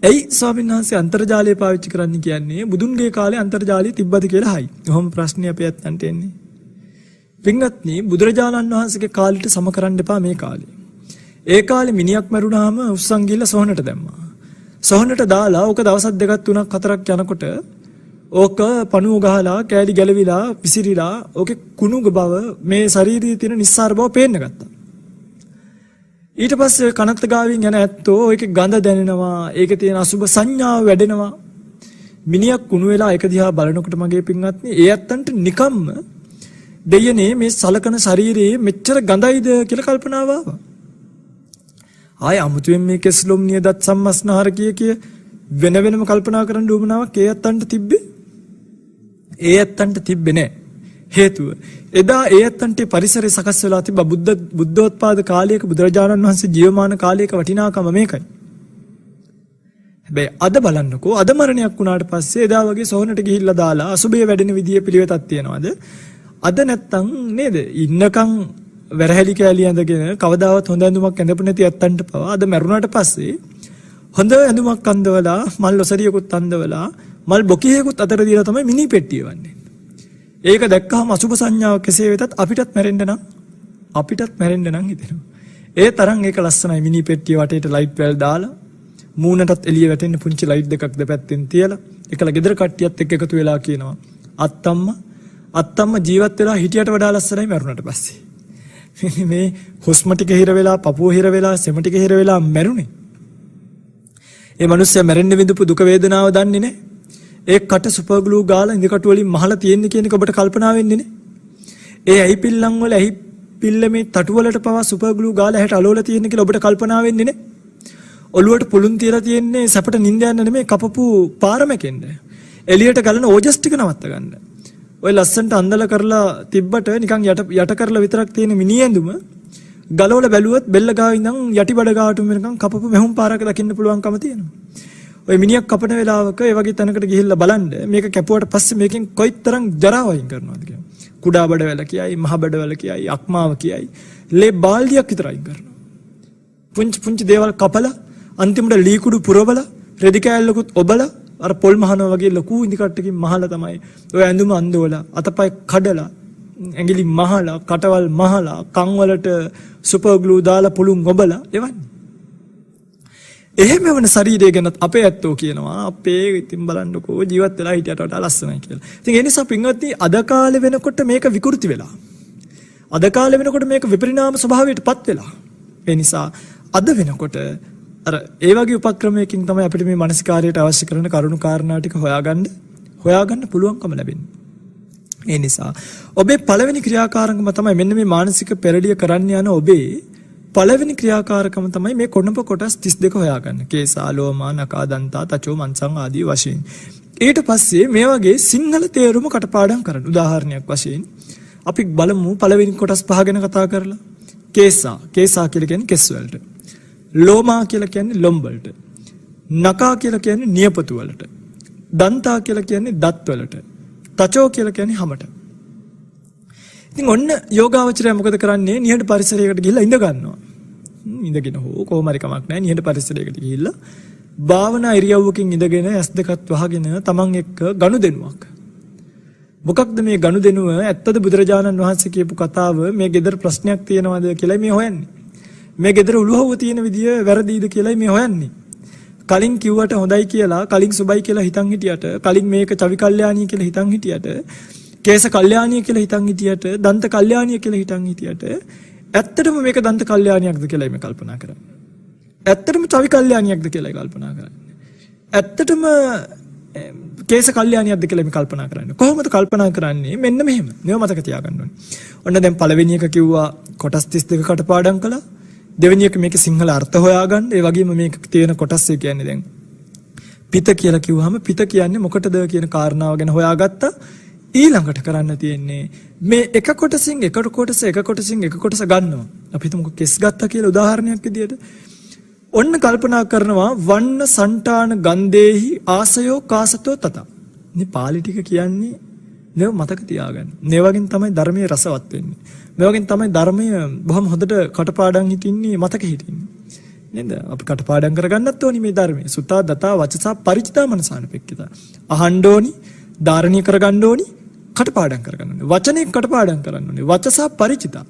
A: ඇයි ස්වාමීන් වහන්සේ අන්තර්ජාලය පාවිච්චි කරන්න කියන්නේ? බුදුන්ගේ කාලේ අන්තර්ජාලය තිබ්බද කියලා හයි. ඔහොම ප්‍රශ්නේ අපේ අත්තන්ට එන්නේ. පින්වත්නි බුදුරජාණන් වහන්සේගේ කාලෙට සම කරන්න එපා මේ කාලේ. ඒ කාලේ මිනිහක් මරුණාම උස්සන් ගිහලා සොහනට දැම්මා. සොහනට දාලා ඕක දවස් දෙකක් තුනක් හතරක් යනකොට ඕක පණුව ගහලා කෑලි ගැලවිලා විසිරිලා ඕකේ කුණු බව මේ ශරීරයේ තියෙන නිස්සාර බව පේන්න ගත්තා. ඊට පස්සේ කනත් ගාවින් යන ඇත්තෝ ඒකේ ගඳ දැනෙනවා, ඒකේ තියෙන අසුබ සංඥාව වැඩෙනවා. මිනිහක් කුණු වෙලා ඒක දිහා බලනකොට මගේ පින්වත්නි ඒ ඇත්තන්ට නිකම්ම දෙයනේ මේ සලකන ශරීරයේ මෙච්චර ගඳයිද කියලා කල්පනාව ආවා. ආය අමුතුවෙන් මේ කෙස්ලොම් නියදත් සම්මස්නහර කිය වෙන වෙනම කල්පනා කරන්න උවමනාවක් ඒ ඇත්තන්ට තිබ්බේ? ඒ ඇත්තන්ට තිබ්බේ නැහැ. හේතුව එදා ඒ ඇත්තන්ට පරිසරය සකස් වෙලා තිබ්බ බුද්ධෝත්පාද කාලයක බුදුරජාණන් වහන්සේ ජීවමාන කාලයක වටිනාකම මේකයි. හැබැයි අද බලන්නකෝ අද මරණයක් වුණාට පස්සේ එදා වගේ සොහනට ගිහිල්ලා දාලා අසුබය වැඩෙන විදිය පිළිවෙතක් තියනවාද? අද නැත්තම් නේද? ඉන්නකම් වැරහැලි කෑලි ඇඳගෙන කවදාවත් හොඳ ඇඳුමක් ඇඳපු නැති ඇත්තන්ට පවා අද මරුණාට පස්සේ හොඳ ඇඳුමක් අඳවලා මල් ඔසරියකුත් අඳවලා මල් බොකියකුත් අතර දීලා තමයි මිනි පෙට්ටිය වන්නේ. ඒක දැක්කහම අසුබ සංඥාව කෙසේ වෙතත් අපිටත් මැරෙන්න නම් හිතෙනවා. ඒ තරම් ඒක ලස්සනයි මිනි පෙට්ටිය වටේට ලයිට් වැල් දාලා මූණටත් එළිය වැටෙන්න පුංචි ලයිට් දෙකක් දෙපැත්තෙන් තියලා එකලා ගෙදර කට්ටියත් එක්ක එකතු වෙලා කියනවා අත්තම්ම ජීවත් වෙලා හිටියට වඩා ලස්සනයි මැරුණට පස්සේ. මේ හුස්ම ටික හිර වෙලා පපුව හිර වෙලා සෙම ටික හිර වෙලා මැරුණේ. ඒ මිනිස්සයා මැරෙන්න විඳපු දුක වේදනාව දන්නේ නැහැ. ඒ කට සුපර් ග්ලූ ගාලා ඉඳකට වලින් මහලා තියෙන්නේ කියන එක ඔබට කල්පනා වෙන්නේ නැහැ. ඒ ඇහි පිල්ලම් වල ඇහි පිල්ලමේ තටු වලට පවා සුපර් ග්ලූ ගාලා හැට අලවලා තියෙන්නේ කියලා ඔබට කල්පනා වෙන්නේ නැහැ. ඔළුවට පුළුන් තියලා තියෙන්නේ සැපට නිින්ද යන්න නෙමෙයි කපපු පාරමකෙන්ද. එළියට ගලන ඕජස් ටික නවත්ත ගන්න. ඔය ලස්සන්ට අන්දලා කරලා තිබ්බට නිකන් යට කරලා විතරක් තියෙන මිනි ඇඳුම ගලවල බැලුවොත් බෙල්ල ගාව ඉඳන් යටි බඩ ගාවට වෙනකන් කපපු මෙහුම් පාරක දකින්න පුළුවන්කම තියෙනවා. ඔය මිනිහක් කපන වෙලාවක ඒ වගේ තැනකට ගිහිල්ලා බලන්න මේක කැපුවට පස්සේ මේකෙන් කොයිතරම් ජරාව වයින් කරනවද කියලා. කුඩා බඩ වැල කියයි, මහ බඩ වැල කියයි, අක්මාව කියයි. ලේ බාල්දියක් විතර අයින් කරනවා. පුංචි දේවල් කපලා අන්තිමට ලී කුඩු පුරවලා රෙදි කෑල්ලකුත් ඔබලා අර පොල් මහනවා වගේ ලොකු ඉදි කට්ටකින් මහලා තමයි ඔය ඇඳුම අඳවලා අතපය කඩලා ඇඟිලි මහලා කටවල් මහලා කන් වලට සුපර් ග්ලූ දාලා පුළුන් ඔබලා එවන්නේ. එහෙම වෙන ශරීරය ගැනත් අපේ ඇත්තෝ කියනවා අපේ ඉතින් බලන්නකෝ ජීවත් වෙලා හිටියට වඩා ලස්සනයි කියලා. ඉතින් ඒ නිසා පින්වත්නි අද කාලේ වෙනකොට මේක විකෘති වෙලා. අද කාලේ වෙනකොට මේක විපරිණාම ස්වභාවයටපත් වෙලා. ඒ නිසා අද වෙනකොට අර ඒ වගේ උපක්‍රමයකින් තමයි අපිට මේ මානසිකාරයට අවශ්‍ය කරන කරුණු කාරණා ටික හොයාගන්න පුළුවන්කම ලැබෙන්නේ. ඒ නිසා ඔබේ පළවෙනි ක්‍රියාකාරකම තමයි මෙන්න මේ මානසික පෙරළිය කරන්න යන ඔබේ පළවෙනි ක්‍රියාකාරකම තමයි මේ කොණප කොටස් 32 හොයාගන්න. කේසා, ලෝමා, නකා, දන්තා, තචෝ, මන්සං ආදී වශයෙන්. ඊට පස්සේ මේ වගේ සිංහල තේරුම කටපාඩම් කරන්න. උදාහරණයක් වශයෙන් අපි බලමු පළවෙනි කොටස් පහ ගැන කතා කරලා. කේසා කියලා කියන්නේ කෙස් වලට. ලෝමා කියලා කියන්නේ ලොම් වලට. නකා කියලා කියන්නේ නියපොතු වලට. දන්තා කියලා කියන්නේ දත් වලට. තචෝ කියලා කියන්නේ හමට. ඉතින් ඔන්න යෝගාවචරය මොකද කරන්නේ? නිහඬ පරිසරයකට ගිහිල්ලා ඉඳ ගන්නවා. ඉඳගෙන හෝ කොහොම හරි කමක් නැහැ. නිහඬ පරිසරයකට ගිහිල්ලා භාවනා ඉරියව්වකින් ඉඳගෙන ඇස් දෙකත් වහගෙන තමන් එක්ක ගනුදෙනුවක්. මොකක්ද මේ ගනුදෙනුව? ඇත්තද බුදුරජාණන් වහන්සේ කියපු කතාව මේ gedara ප්‍රශ්නයක් තියෙනවද කියලා මේ හොයන්නේ. මේ gedara උළුහුව තියෙන විදිය වැරදිද කියලා මේ හොයන්නේ. කලින් කිව්වට හොඳයි කියලා, කලින් සුබයි කියලා හිතන් හිටියට, කලින් මේක චවි කල්යාණී කියලා හිතන් හිටියට, කේස කල්යාණී කියලා හිතන් හිටියට, දන්ත කල්යාණී කියලා හිතන් හිටියට, ඇත්තටම මේක දන්ත කල්යාණියක්ද කියලා මේ කල්පනා කරන්නේ. ඇත්තටම චවි කල්යාණියක්ද කියලා කල්පනා කරන්නේ. ඇත්තටම කේස කල්යාණියක්ද කියලා මේ කල්පනා කරන්නේ. කොහොමද කල්පනා කරන්නේ? මෙන්න මෙහෙම. මේව මතක තියාගන්න ඕනේ. ඔන්න දැන් පළවෙනි එක කිව්වා කොටස් 32 කටපාඩම් කළා. දෙවෙනි එක මේකේ සිංහල අර්ථ හොයාගන්න. ඒ වගේම මේක තියෙන කොටස් එක කියන්නේ දැන් පිත කියලා කිව්වහම පිත කියන්නේ මොකටද කියන කාරණාව ගැන හොයාගත්තා. ඊළඟට කරන්න තියෙන්නේ මේ එක කොටසින් එක කොටස ගන්නවා. අපි හිතමුකෝ කෙස් ගත්තා කියලා උදාහරණයක් විදියට. ඔන්න කල්පනා කරනවා වන්න සන්ටාන ගන්ධේහි ආසයෝ කාසතෝ තත. මේ පාලි ටික කියන්නේ නේව මතක තියාගන්න. මේ වගේන් තමයි ධර්මයේ රසවත් වෙන්නේ. මේ වගේන් තමයි ධර්මය බොහොම හොඳට කටපාඩම් හිටින්නේ මතක හිටින්නේ. නේද? අපි කටපාඩම් කරගන්නත් ඕනි මේ ධර්මයේ. සුතා දතා වචසා පරිචිතා මනසානුපෙක්කිතා. අහන්න ඕනි, ධාරණීය කරගන්න ඕනි, කටපාඩම් කරගන්න ඕනේ. වචනේ කටපාඩම් කරන්න ඕනේ. වචසා පරිචිතා.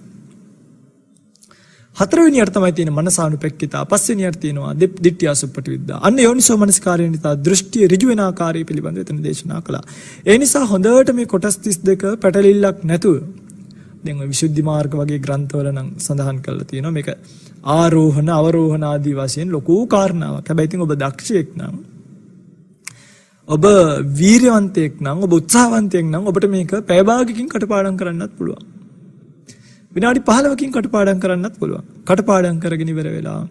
A: හතරවෙනියට තමයි තියෙන මනසානුපෙක්කිතා. පස්වෙනියට තියෙනවා දිට්ඨිය සුප්පටි විද්දා. අන්න යෝනිසෝ මනසිකාරයෙන් නිසා දෘෂ්ටි ඍජු වෙන ආකාරය පිළිබඳව එතන දේශනා කළා. ඒ නිසා හොඳට මේ කොටස් 32 පැටලිල්ලක් නැතුව දැන් ඔය විසුද්ධි මාර්ග වගේ ග්‍රන්ථවල නම් සඳහන් කරලා තියෙනවා මේක ආරෝහණ අවරෝහණ ආදී වශයෙන් ලොකු කාරණාවක්. හැබැයි ඉතින් ඔබ දක්ෂයෙක් නම් ඔබ වීරවන්තයෙක් නම් ඔබ උත්සාහවන්තයෙක් නම් ඔබට මේක පැය භාගයකින් කටපාඩම් කරන්නත් පුළුවන්. විනාඩි 15කින් කටපාඩම් කරන්නත් පුළුවන්. කටපාඩම් කරගෙන ඉවර වෙලා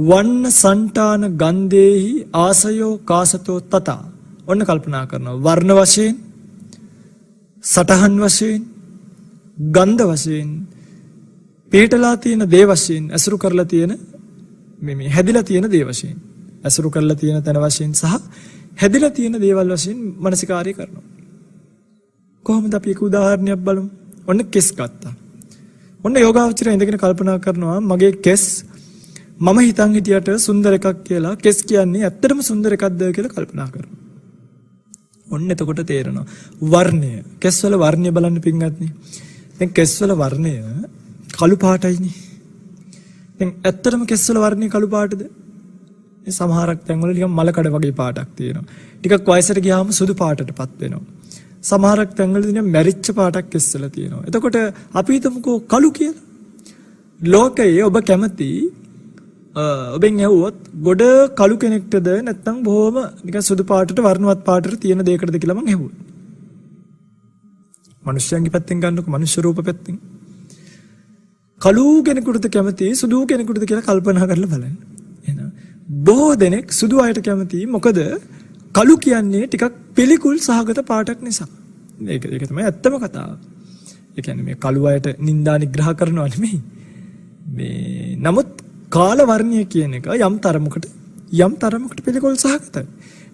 A: වන්න සන්ටාන ගන්ධේහි ආසයෝ කාසතෝ තත. ඔන්න කල්පනා කරනවා වර්ණ වශයෙන්, සටහන් වශයෙන්, ගන්ධ වශයෙන්, පිටලා තියෙන දේ වශයෙන්, අසුරු කරලා තියෙන මේ හැදිලා තියෙන දේ වශයෙන්. ඇසුරු කරලා තියෙන තැන වශයෙන් සහ හැදිලා තියෙන දේවල් වශයෙන් මානසිකාරය කරනවා. කොහොමද අපි එක උදාහරණයක් බලමු. ඔන්න කෙස් ගත්තා. ඔන්න යෝගාවචරය ඉඳගෙන කල්පනා කරනවා මගේ කෙස් මම හිතන් හිටියට සුන්දර එකක් කියලා කෙස් කියන්නේ ඇත්තටම සුන්දර එකක්ද කියලා කල්පනා කරනවා. ඔන්න එතකොට තේරෙනවා වර්ණය කෙස් වල වර්ණය බලන්න පින්වත්නි. දැන් කෙස් වල වර්ණය කළු පාටයිනේ. දැන් ඇත්තටම කෙස් වල වර්ණය කළු පාටද? මේ සමහරක් තැන්වල නිකන් මල කඩ වගේ පාටක් තියෙනවා. ටිකක් වයසට ගියාම සුදු පාටටපත් වෙනවා. සමහරක් තැන්වල දින මැරිච්ච පාටක් කෙස් වල තියෙනවා. එතකොට අපි හිතමුකෝ කළු කියලා. ලෝකයේ ඔබ කැමති ඔබෙන් ඇහුවොත් ගොඩ කළු කෙනෙක්ටද නැත්නම් බොහොම නිකන් සුදු පාටට වර්ණවත් පාටට තියෙන දෙයකටද කියලා මං ඇහුවොත්. මිනිස්යන්ගේ පැත්තෙන් ගන්නකො මිනිස් රූප පැත්තෙන්. කළු කෙනෙකුටද කැමති සුදු කෙනෙකුටද කියලා කල්පනා කරලා බලන්න. එහෙනම් බොහෝ දෙනෙක් සුදු අයට කැමති මොකද කළු කියන්නේ ටිකක් පිළිකුල් සහගත පාටක් නිසා. ඒක තමයි ඇත්තම කතාව. ඒ කියන්නේ මේ කළු අයට නිନ୍ଦා නිග්‍රහ කරනවා නෙමෙයි. මේ නමුත් කාල වර්ණය කියන එක යම් තරමකට පිළිකුල් සහගතයි.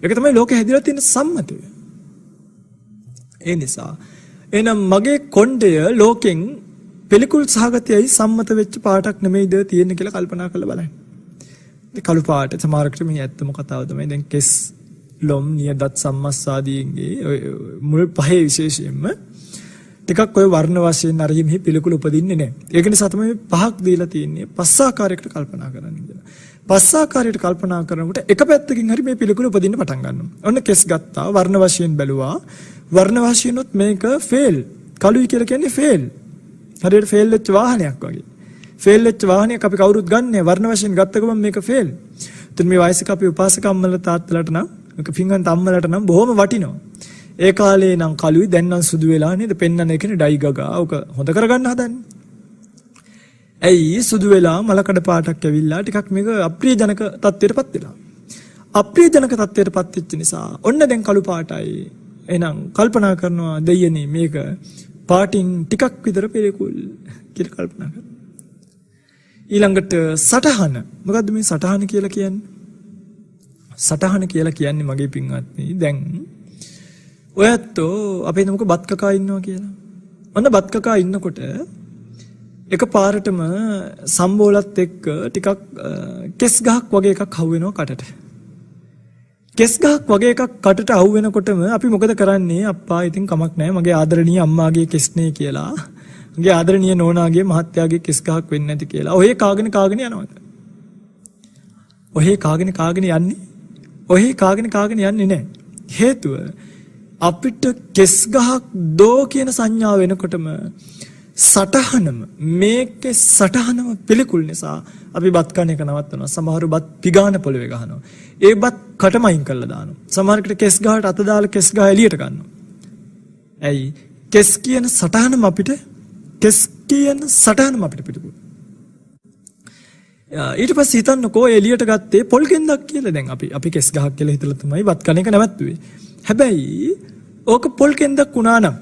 A: ඒක තමයි ලෝකෙ හැදිලා තියෙන සම්මතය. ඒ නිසා එහෙනම් මගේ කොණ්ඩය ලෝකෙන් පිළිකුල් සහගතයයි සම්මත වෙච්ච පාටක් නෙමෙයිද තියෙන්නේ කියලා කල්පනා කරලා බලන්න. මේ කළු පාට සමහරකට මේ ඇත්තම කතාව තමයි දැන් කෙස් ලොම් නියදත් සම්මස්සාදීන්ගේ මුල් පහේ විශේෂයෙන්ම ටිකක් ඔය වර්ණ වශයෙන් අර හිමි පිළිකුල උපදින්නේ නැහැ. ඒක නිසා තමයි පහක් දීලා තියෙන්නේ පස්සාකාරයකට කල්පනා කරන්න කියලා. පස්සාකාරයට කල්පනා කරනකොට එක පැත්තකින් හරි මේ පිළිකුල උපදින්න පටන් ගන්නවා. ඔන්න කෙස් ගත්තා වර්ණ වශයෙන් බැලුවා. වර්ණ වශයෙන්ොත් මේක ෆේල්. කළුයි කියලා කියන්නේ ෆේල්. හරියට ෆේල් වෙච්ච වාහනයක් වගේ. ෆේල් වෙච්ච වාහනයක් අපි කවුරුත් ගන්නෑ වර්ණ වශයෙන් ගත්ත ගමන් මේක ෆේල්. ඉතින් මේ වයසක අපි උපාසක අම්මලා තාත්තලාට නම් මේක පින්වන්ත අම්මලාට නම් බොහොම වටිනවා. ඒ කාලේ නම් කළුයි දැන් නම් සුදු වෙලා නේද පෙන්නන එකනේ ඩයි ගගා ඔක හොඳ කරගන්න හදන්නේ. ඇයි සුදු වෙලා මලකඩ පාටක් ඇවිල්ලා ටිකක් මේක අප්‍රියජනක තත්ත්වයටපත් වෙලා. අප්‍රියජනක තත්ත්වයටපත් වෙච්ච නිසා ඔන්න දැන් කළු පාටයි. එහෙනම් කල්පනා කරනවා දෙයනේ මේක පාටින් ටිකක් විතර පිළිකුල් කියලා කල්පනා කරනවා. ඊළඟට සටහන. මොකද්ද මේ සටහන කියලා කියන්නේ? සටහන කියලා කියන්නේ මගේ පින්වත්නි දැන් ඔයත්ෝ අපි නමුක බත් කකා ඉන්නවා කියලා. ඔන්න බත් කකා ඉන්නකොට එක පාරටම සම්බෝලත් එක්ක ටිකක් කෙස් ගහක් වගේ එකක් හවු වෙනවා කටට. කෙස් ගහක් වගේ එකක් කටට අහු වෙනකොටම අපි මොකද කරන්නේ? අප්පා ඉතින් කමක් නැහැ මගේ ආදරණීය අම්මාගේ කෙස්නේ කියලා. මගේ ආදරණීය නෝනාගේ මහත්තයාගේ කෙස් ගහක් වෙන්නේ නැති කියලා. ඔහේ කාගෙන යනවාද? ඔහේ කාගෙන යන්නේ නැහැ. හේතුව අපිට කෙස් ගහක් දෝ කියන සංඥාව වෙනකොටම සටහනම මේකේ සටහනම පිළිකුල් නිසා අපි බත් කන එක නවත්තනවා. සමහරු බත් පිගාන පොළවේ ගහනවා. ඒ බත් කටමයින් කරලා දානවා. සමහරකට කෙස් ගහට අත දාලා කෙස් ගහ එළියට ගන්නවා. ඇයි? කෙස් කියන සටහනම අපිට පිළිකුල්. ඊට පස්සේ හිතන්නකෝ එළියට ගත්තේ පොල් කෙන්දක් කියලා. දැන් අපි කෙස් ගහක් කියලා හිතලා තමයි බත් කන එක නැවැත්තුවේ. හැබැයි ඕක පොල් කෙන්දක් වුණා නම්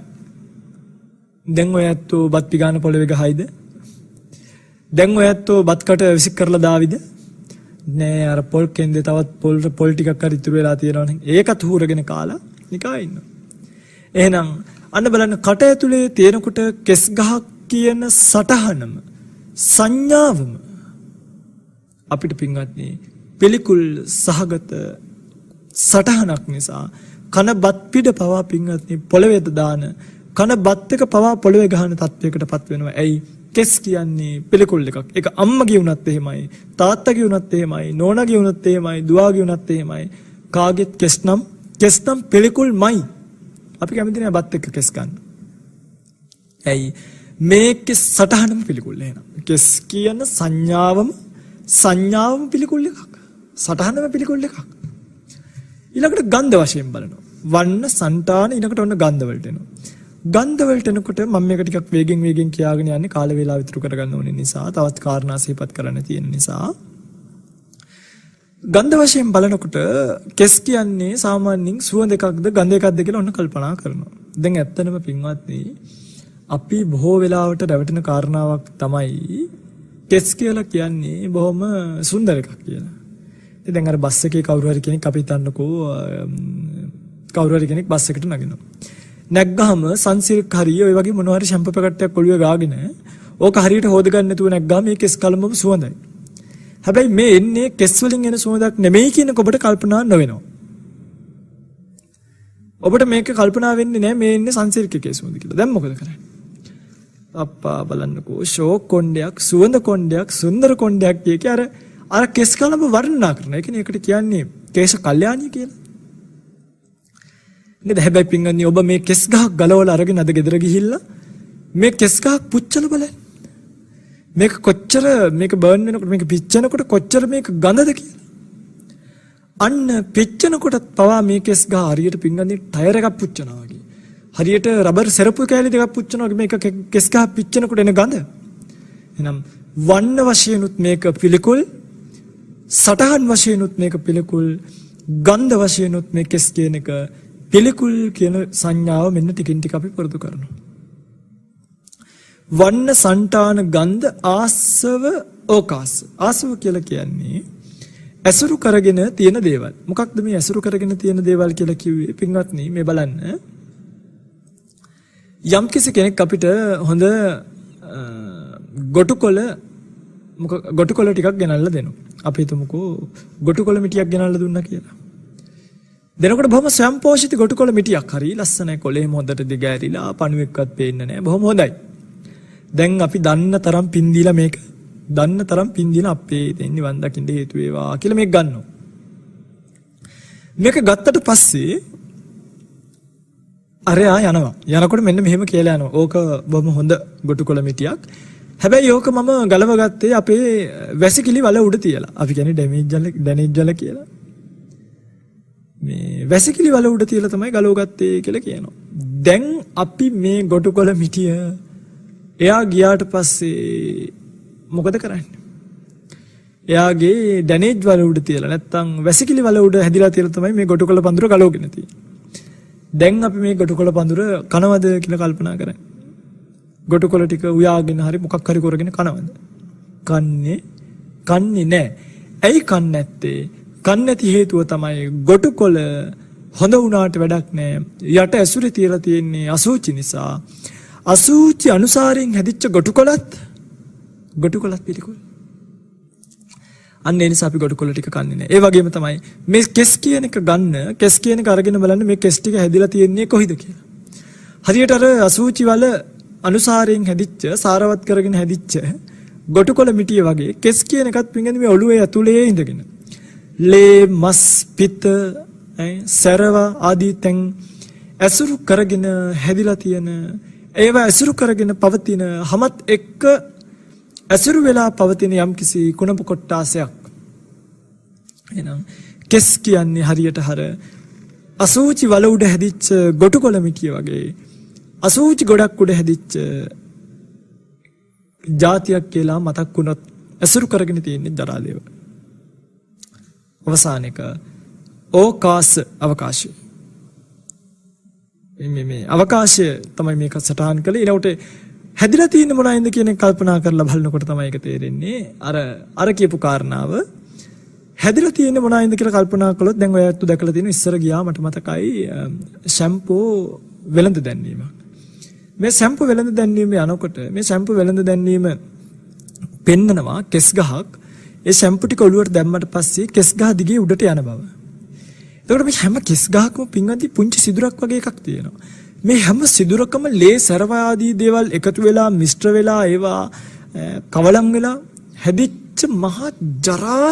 A: දැන් ඔය ඇත්තෝ බත් පිගාන පොළවේ ගහයිද? දැන් ඔය ඇත්තෝ බත් කට විසික් කරලා දාවිද? නෑ අර පොල් කෙන්දේ තවත් පොල් ටිකක් හරි ඉතුරු වෙලා තියෙනවනේ. ඒකත් හූරගෙන කාලා නිකා ඉන්නවා. එහෙනම් අන්න බලන්න කට ඇතුලේ තියෙනකොට කෙස් ගහක් කියන සටහනම සංඥාවම අපිට පින්වත්නි පිළිකුල් සහගත සටහනක් නිසා කන බත් පිට පවා පින්වත්නි පොළවේද දාන කන බත් එක පවා පොළවේ ගහන තත්වයකටපත් වෙනවා. ඇයි? කෙස් කියන්නේ පිළිකුල් එකක්. ඒක අම්මගේ වුණත් එහෙමයි, තාත්තගේ වුණත් එහෙමයි, නෝනාගේ වුණත් එහෙමයි, දුවාගේ වුණත් එහෙමයි. කාගෙත් කෙස් නම් පිළිකුල්මයි. අපි කැමති නෑ බත් එක්ක කෙස් ගන්න. ඇයි? මේකේ සටහනම පිළිකුල් එහෙනම්. කෙස් කියන සංඥාවම පිළිකුල් එකක්. සටහනම පිළිකුල් එකක්. ඊළඟට ගන්ධ වශයෙන් බලනවා. වර්ණ, సంతාන ඊළඟට ඔන්න ගන්ධ වලට එනවා. ගන්ධ වලට එනකොට මම මේක ටිකක් වේගෙන් කියාගෙන යන්නේ කාල වේලාව විතර කරගන්න ඕනේ නිසා, තවත් කාරණා සිහිපත් කරන්න තියෙන නිසා. ගන්ධ වශයෙන් බලනකොට කෙස් කියන්නේ සාමාන්‍යයෙන් සුවඳ එකක්ද ගඳ එකක්ද කියලා ඔන්න කල්පනා කරනවා. දැන් ඇත්තනම පින්වත්නි අපි බොහෝ වෙලාවට රැවටෙන කාරණාවක් තමයි කෙස් කියලා කියන්නේ බොහොම සුන්දර එකක් කියලා. දැන් අර බස් එකේ කවුරු හරි කෙනෙක් අපි හිතන්නකෝ කවුරු හරි කෙනෙක් බස් එකට නගිනවා. නැග්ගාම සන්සිල්ක් හරිය ඔය වගේ මොනවා හරි ෂැම්පු පැකට්ටයක් ඔළුවේ ගාගෙන ඕක හරියට හොද ගන්න නැතුව නැග්ගාම මේ කෙස් කලඹම සුවඳයි. හැබැයි මේ එන්නේ කෙස් වලින් එන සුවඳක් නෙමෙයි කියන ඔබට කල්පනා නොවෙනවා. ඔබට මේක කල්පනා වෙන්නේ නැහැ මේ ඉන්නේ සන්සිල්ක් එකේ සුවඳ කියලා. දැන් මොකද කරන්නේ? අප්පා බලන්නකෝ ෂෝක් කොණ්ඩයක්, සුවඳ කොණ්ඩයක්, සුන්දර කොණ්ඩයක් කිය අර කෙස් කලඹ වර්ණනා කරන. ඒ කියන්නේ ඒකට කියන්නේ කේශ කල්යාණිය කියලා. නේද? හැබැයි පින්වත්නි ඔබ මේ කෙස් ගහක් ගලවලා අරගෙන අද ගෙදර ගිහිල්ලා මේ කෙස් ගහක් පුච්චලා බලන්න. මේක කොච්චර මේක බර්න් වෙනකොට මේක පිච්චෙනකොට කොච්චර මේක ගඳද කියලා. අන්න පිච්චෙනකොට පවා මේ කෙස් ගහ හරියට පින්වත්නි ටයර් එකක් පුච්චනවා වගේ. හරියට රබර් සෙරප්පු කෑලි දෙකක් පුච්චනවා වගේ මේක කෙස් ගහ පිච්චෙනකොට එන ගඳ. එහෙනම් වන්න වශයෙන්ුත් මේක පිළිකුල්, සටහන් වශයෙන්ුත් මේක පිළිකුල්, ගන්ධ වශයෙන්ුත් මේ කෙස් කියන එක පිළිකුල් කියන සංඥාව මෙන්න ටිකින් ටික අපි පුරුදු කරනවා. වන්න සංඨාන ගන්ධ ආසව ඕකාස. ආසව කියලා කියන්නේ ඇසුරු කරගෙන තියෙන දේවල්. මොකක්ද මේ ඇසුරු කරගෙන තියෙන දේවල් කියලා කිව්වේ? පින්වත්නි මේ බලන්න. යම් කිසි කෙනෙක් අපිට හොඳ ගොටුකොළ ටිකක් ගෙනල්ලා දෙනවා. අපි හිතමුකෝ ගොටුකොළ මිටියක් ගෙනල්ලා දුන්නා කියලා. දෙනකොට බොහොම ස්වයංපෝෂිත ගොටුකොළ මිටියක් හරි ලස්සනයි, කොළේ හොඳට දිගෑරිලා පණුවෙක්වත් පේන්නේ නැහැ. බොහොම හොඳයි. දැන් අපි දන්න තරම් පින් දීලා අපේ දෙන්නේ වන් දකින්න හේතු වේවා කියලා මේක ගන්නවා. මේක ගත්තට පස්සේ අරයා යනවා. යනකොට මෙන්න මෙහෙම කියලා යනවා. ඕක බොහොම හොඳ ගොටුකොළ මිටියක්. හැබැයි ඕක මම ගලව ගත්තේ අපේ වැසිකිලි වල උඩ තියලා. අපි කියන්නේ ඩැමේජ් ජල කියලා. මේ වැසිකිලි වල උඩ තියලා තමයි ගලව ගත්තේ කියලා කියනවා. දැන් අපි මේ ගොටුකොළ මිටිය එයා ගියාට පස්සේ මොකද කරන්නේ? එයාගේ ඩැමේජ් වල උඩ තියලා නැත්තම් වැසිකිලි වල උඩ හැදිලා තියලා තමයි මේ ගොටුකොළ පඳුර ගලවගෙන තියෙන්නේ. දැන් අපි මේ ගොටුකොළ පඳුර කනවද කියලා කල්පනා කරන්නේ. ගොටුකොළ ටික උයාගෙන හරි මොකක් හරි කරගෙන කනවද? කන්නේ නැහැ. ඇයි කන්නේ නැත්තේ? කන්නේ නැති හේතුව තමයි ගොටුකොළ හොඳ වුණාට වැඩක් නැහැ. යට ඇසුරේ තියලා තියෙන්නේ අසුචි නිසා. අසුචි අනුසාරයෙන් හැදිච්ච ගොටුකොළත් පිළිකුල්. අන්න ඒ නිසා අපි ගොටුකොළ ටික කන්නේ නැහැ. ඒ වගේම තමයි මේ කෙස් කියන එක ගන්න, කෙස් කියන එක අරගෙන බලන්න මේ කෙස් ටික හැදිලා තියෙන්නේ කොහිද කියලා. හරියට අර අසුචි වල අනුසාරයෙන් හැදිච්ච, සාරවත් කරගෙන හැදිච්ච ගොටුකොළ මිටිය වගේ කෙස් කියන එකත් පින්ගන්නේ මේ ඔළුවේ ඇතුලේ ඉඳගෙන. ලේ, මස්, පිත, සරව ආදී තෙන් ඇසුරු කරගෙන හැදිලා තියෙන, ඒවා ඇසුරු කරගෙන පවතින හැමත් එක්ක ඇසුරු වෙලා පවතින යම්කිසි කුණප කොට්ටාසයක්. එහෙනම් කෙස් කියන්නේ හරියට අසූචි වල උඩ හැදිච්ච ගොටුකොළ මිටිය වගේ අසූචි ගොඩක් උඩ හැදිච්ච જાතියක් කියලා මතක් වුණොත් ඇසුරු කරගෙන තියෙන්නේ දරාදේව. අවසාන එක ඕකාස අවකාශය. මේ අවකාශය තමයි මේක සටහන් කළේ. ඊළඟට හැදිලා තියෙන මොනයින්ද කියන එක කල්පනා කරලා බලනකොට තමයි ඒක තේරෙන්නේ. අර කියපු කාරණාව හැදිලා තියෙන මොනයින්ද කියලා කල්පනා කළොත් දැන් ඔයත් දැකලා තියෙන ඉස්සර ගියා මට මතකයි ෂැම්පෝ වෙළඳ දැන්වීමක්. මේ ෂැම්පෝ වෙළඳ දැන්වීම යනකොට මේ ෂැම්පෝ වෙළඳ දැන්වීම පෙන්නනවා කෙස් ගහක්. ඒ ෂැම්පු ටික ඔළුවට දැම්මට පස්සේ කෙස් ගහ දිගේ උඩට යන බව. එතකොට මේ හැම කෙස් ගහකම පින්වත්නි පුංචි සිදුරක් වගේ එකක් තියෙනවා. මේ හැම සිදුරකම ලේ සරව ආදී දේවල් එකතු වෙලා මිශ්‍ර වෙලා ඒවා කවලම් වෙලා හැදිච්ච මහා ජරා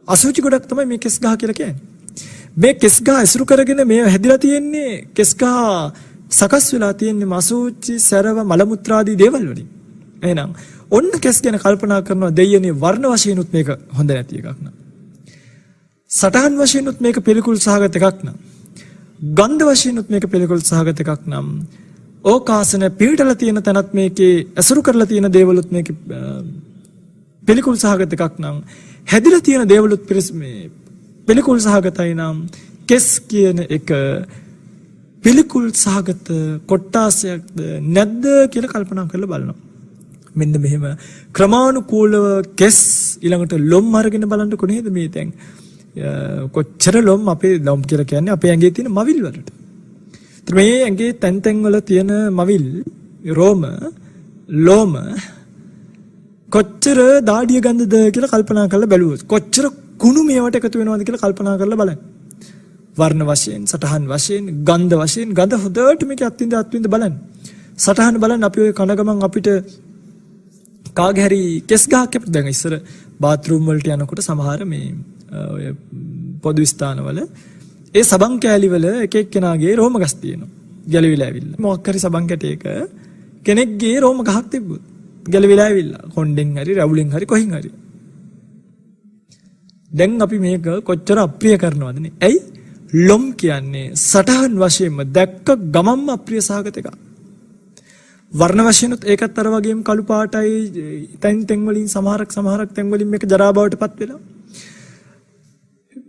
A: අසුචි ගොඩක් තමයි මේ කෙස් ගහ කියලා කියන්නේ. මේ කෙස් ගහ ඇසුරු කරගෙන මේ හැදිලා තියෙන්නේ කෙස් ගහ සකස් වෙලා තියෙන්නේ අසුචි සරව මල මුත්‍රා ආදී දේවල් වලින්. එහෙනම් ඔන්න කෙස් ගැන කල්පනා කරනවා දෙයනේ වර්ණ වශයෙන්ුත් මේක හොඳ නැති එකක් නා. සටහන් වශයෙන්ුත් මේක පිළිකුල් සහගත එකක් නා. ගන්ධ වශයෙන්ුත් මේක පිළිකුල් සහගත එකක් නම් ඕකාසන පිළිටලා තියෙන තැනත් මේකේ ඇසුරු කරලා තියෙන දේවලුත් මේකේ පිළිකුල් සහගත එකක් නම් හැදිලා තියෙන දේවලුත් පිළිකුල් සහගතයි නම් කෙස් කියන එක පිළිකුල් සහගත කොට්ටාසයක්ද නැද්ද කියලා කල්පනා කරලා බලනවා. මෙන්න මෙහෙම ක්‍රමානුකූලව කෙස් ඊළඟට ලොම් අරගෙන බලන්නකො නේද මේ දැන් කොච්චර ලොම් අපේ ලොම් කියලා කියන්නේ අපේ ඇඟේ තියෙන මවිල් වලට. ඒත් මේ ඇඟේ තැන් තැන් වල තියෙන මවිල් රෝම ලෝම කොච්චර දාඩිය ගඳද කියලා කල්පනා කරලා බැලුවොත් කොච්චර කුණු මේවට එකතු වෙනවද කියලා කල්පනා කරලා බලන්න. වර්ණ වශයෙන්, සටහන් වශයෙන්, ගන්ධ වශයෙන්, ගඳ හොදට මේක අත්විඳ බලන්න. සටහන් බලන්න අපි ඔය කන ගමන් අපිට කාගේ හරි කෙස් ගහක් අපිට දැන් ඉස්සර බාත්රූම් වලට යනකොට සමහර මේ ඔය පොදු ස්ථානවල ඒ සබන් කෑලි වල එක එක්කෙනාගේ රෝම ගස් තියෙනවා. ගැලවිලා ඇවිල්ලා. මොකක් හරි සබන් කැටයක කෙනෙක්ගේ රෝම ගහක් තිබ්බොත් ගැලවිලා ඇවිල්ලා කොණ්ඩෙන් හරි රැවුලෙන් හරි කොහින් හරි. දැන් අපි මේක කොච්චර අප්‍රිය කරනවද නේ? ඇයි? ලොම් කියන්නේ සටහන් වශයෙන්ම දැක්ක ගමම්ම අප්‍රිය සහගත එකක්. වර්ණ වශයෙන්ුත් ඒකත් අර වගේම කළු පාටයි තැන් වලින් සමහරක් තැන් වලින් මේක ජරා බවටපත් වෙලා.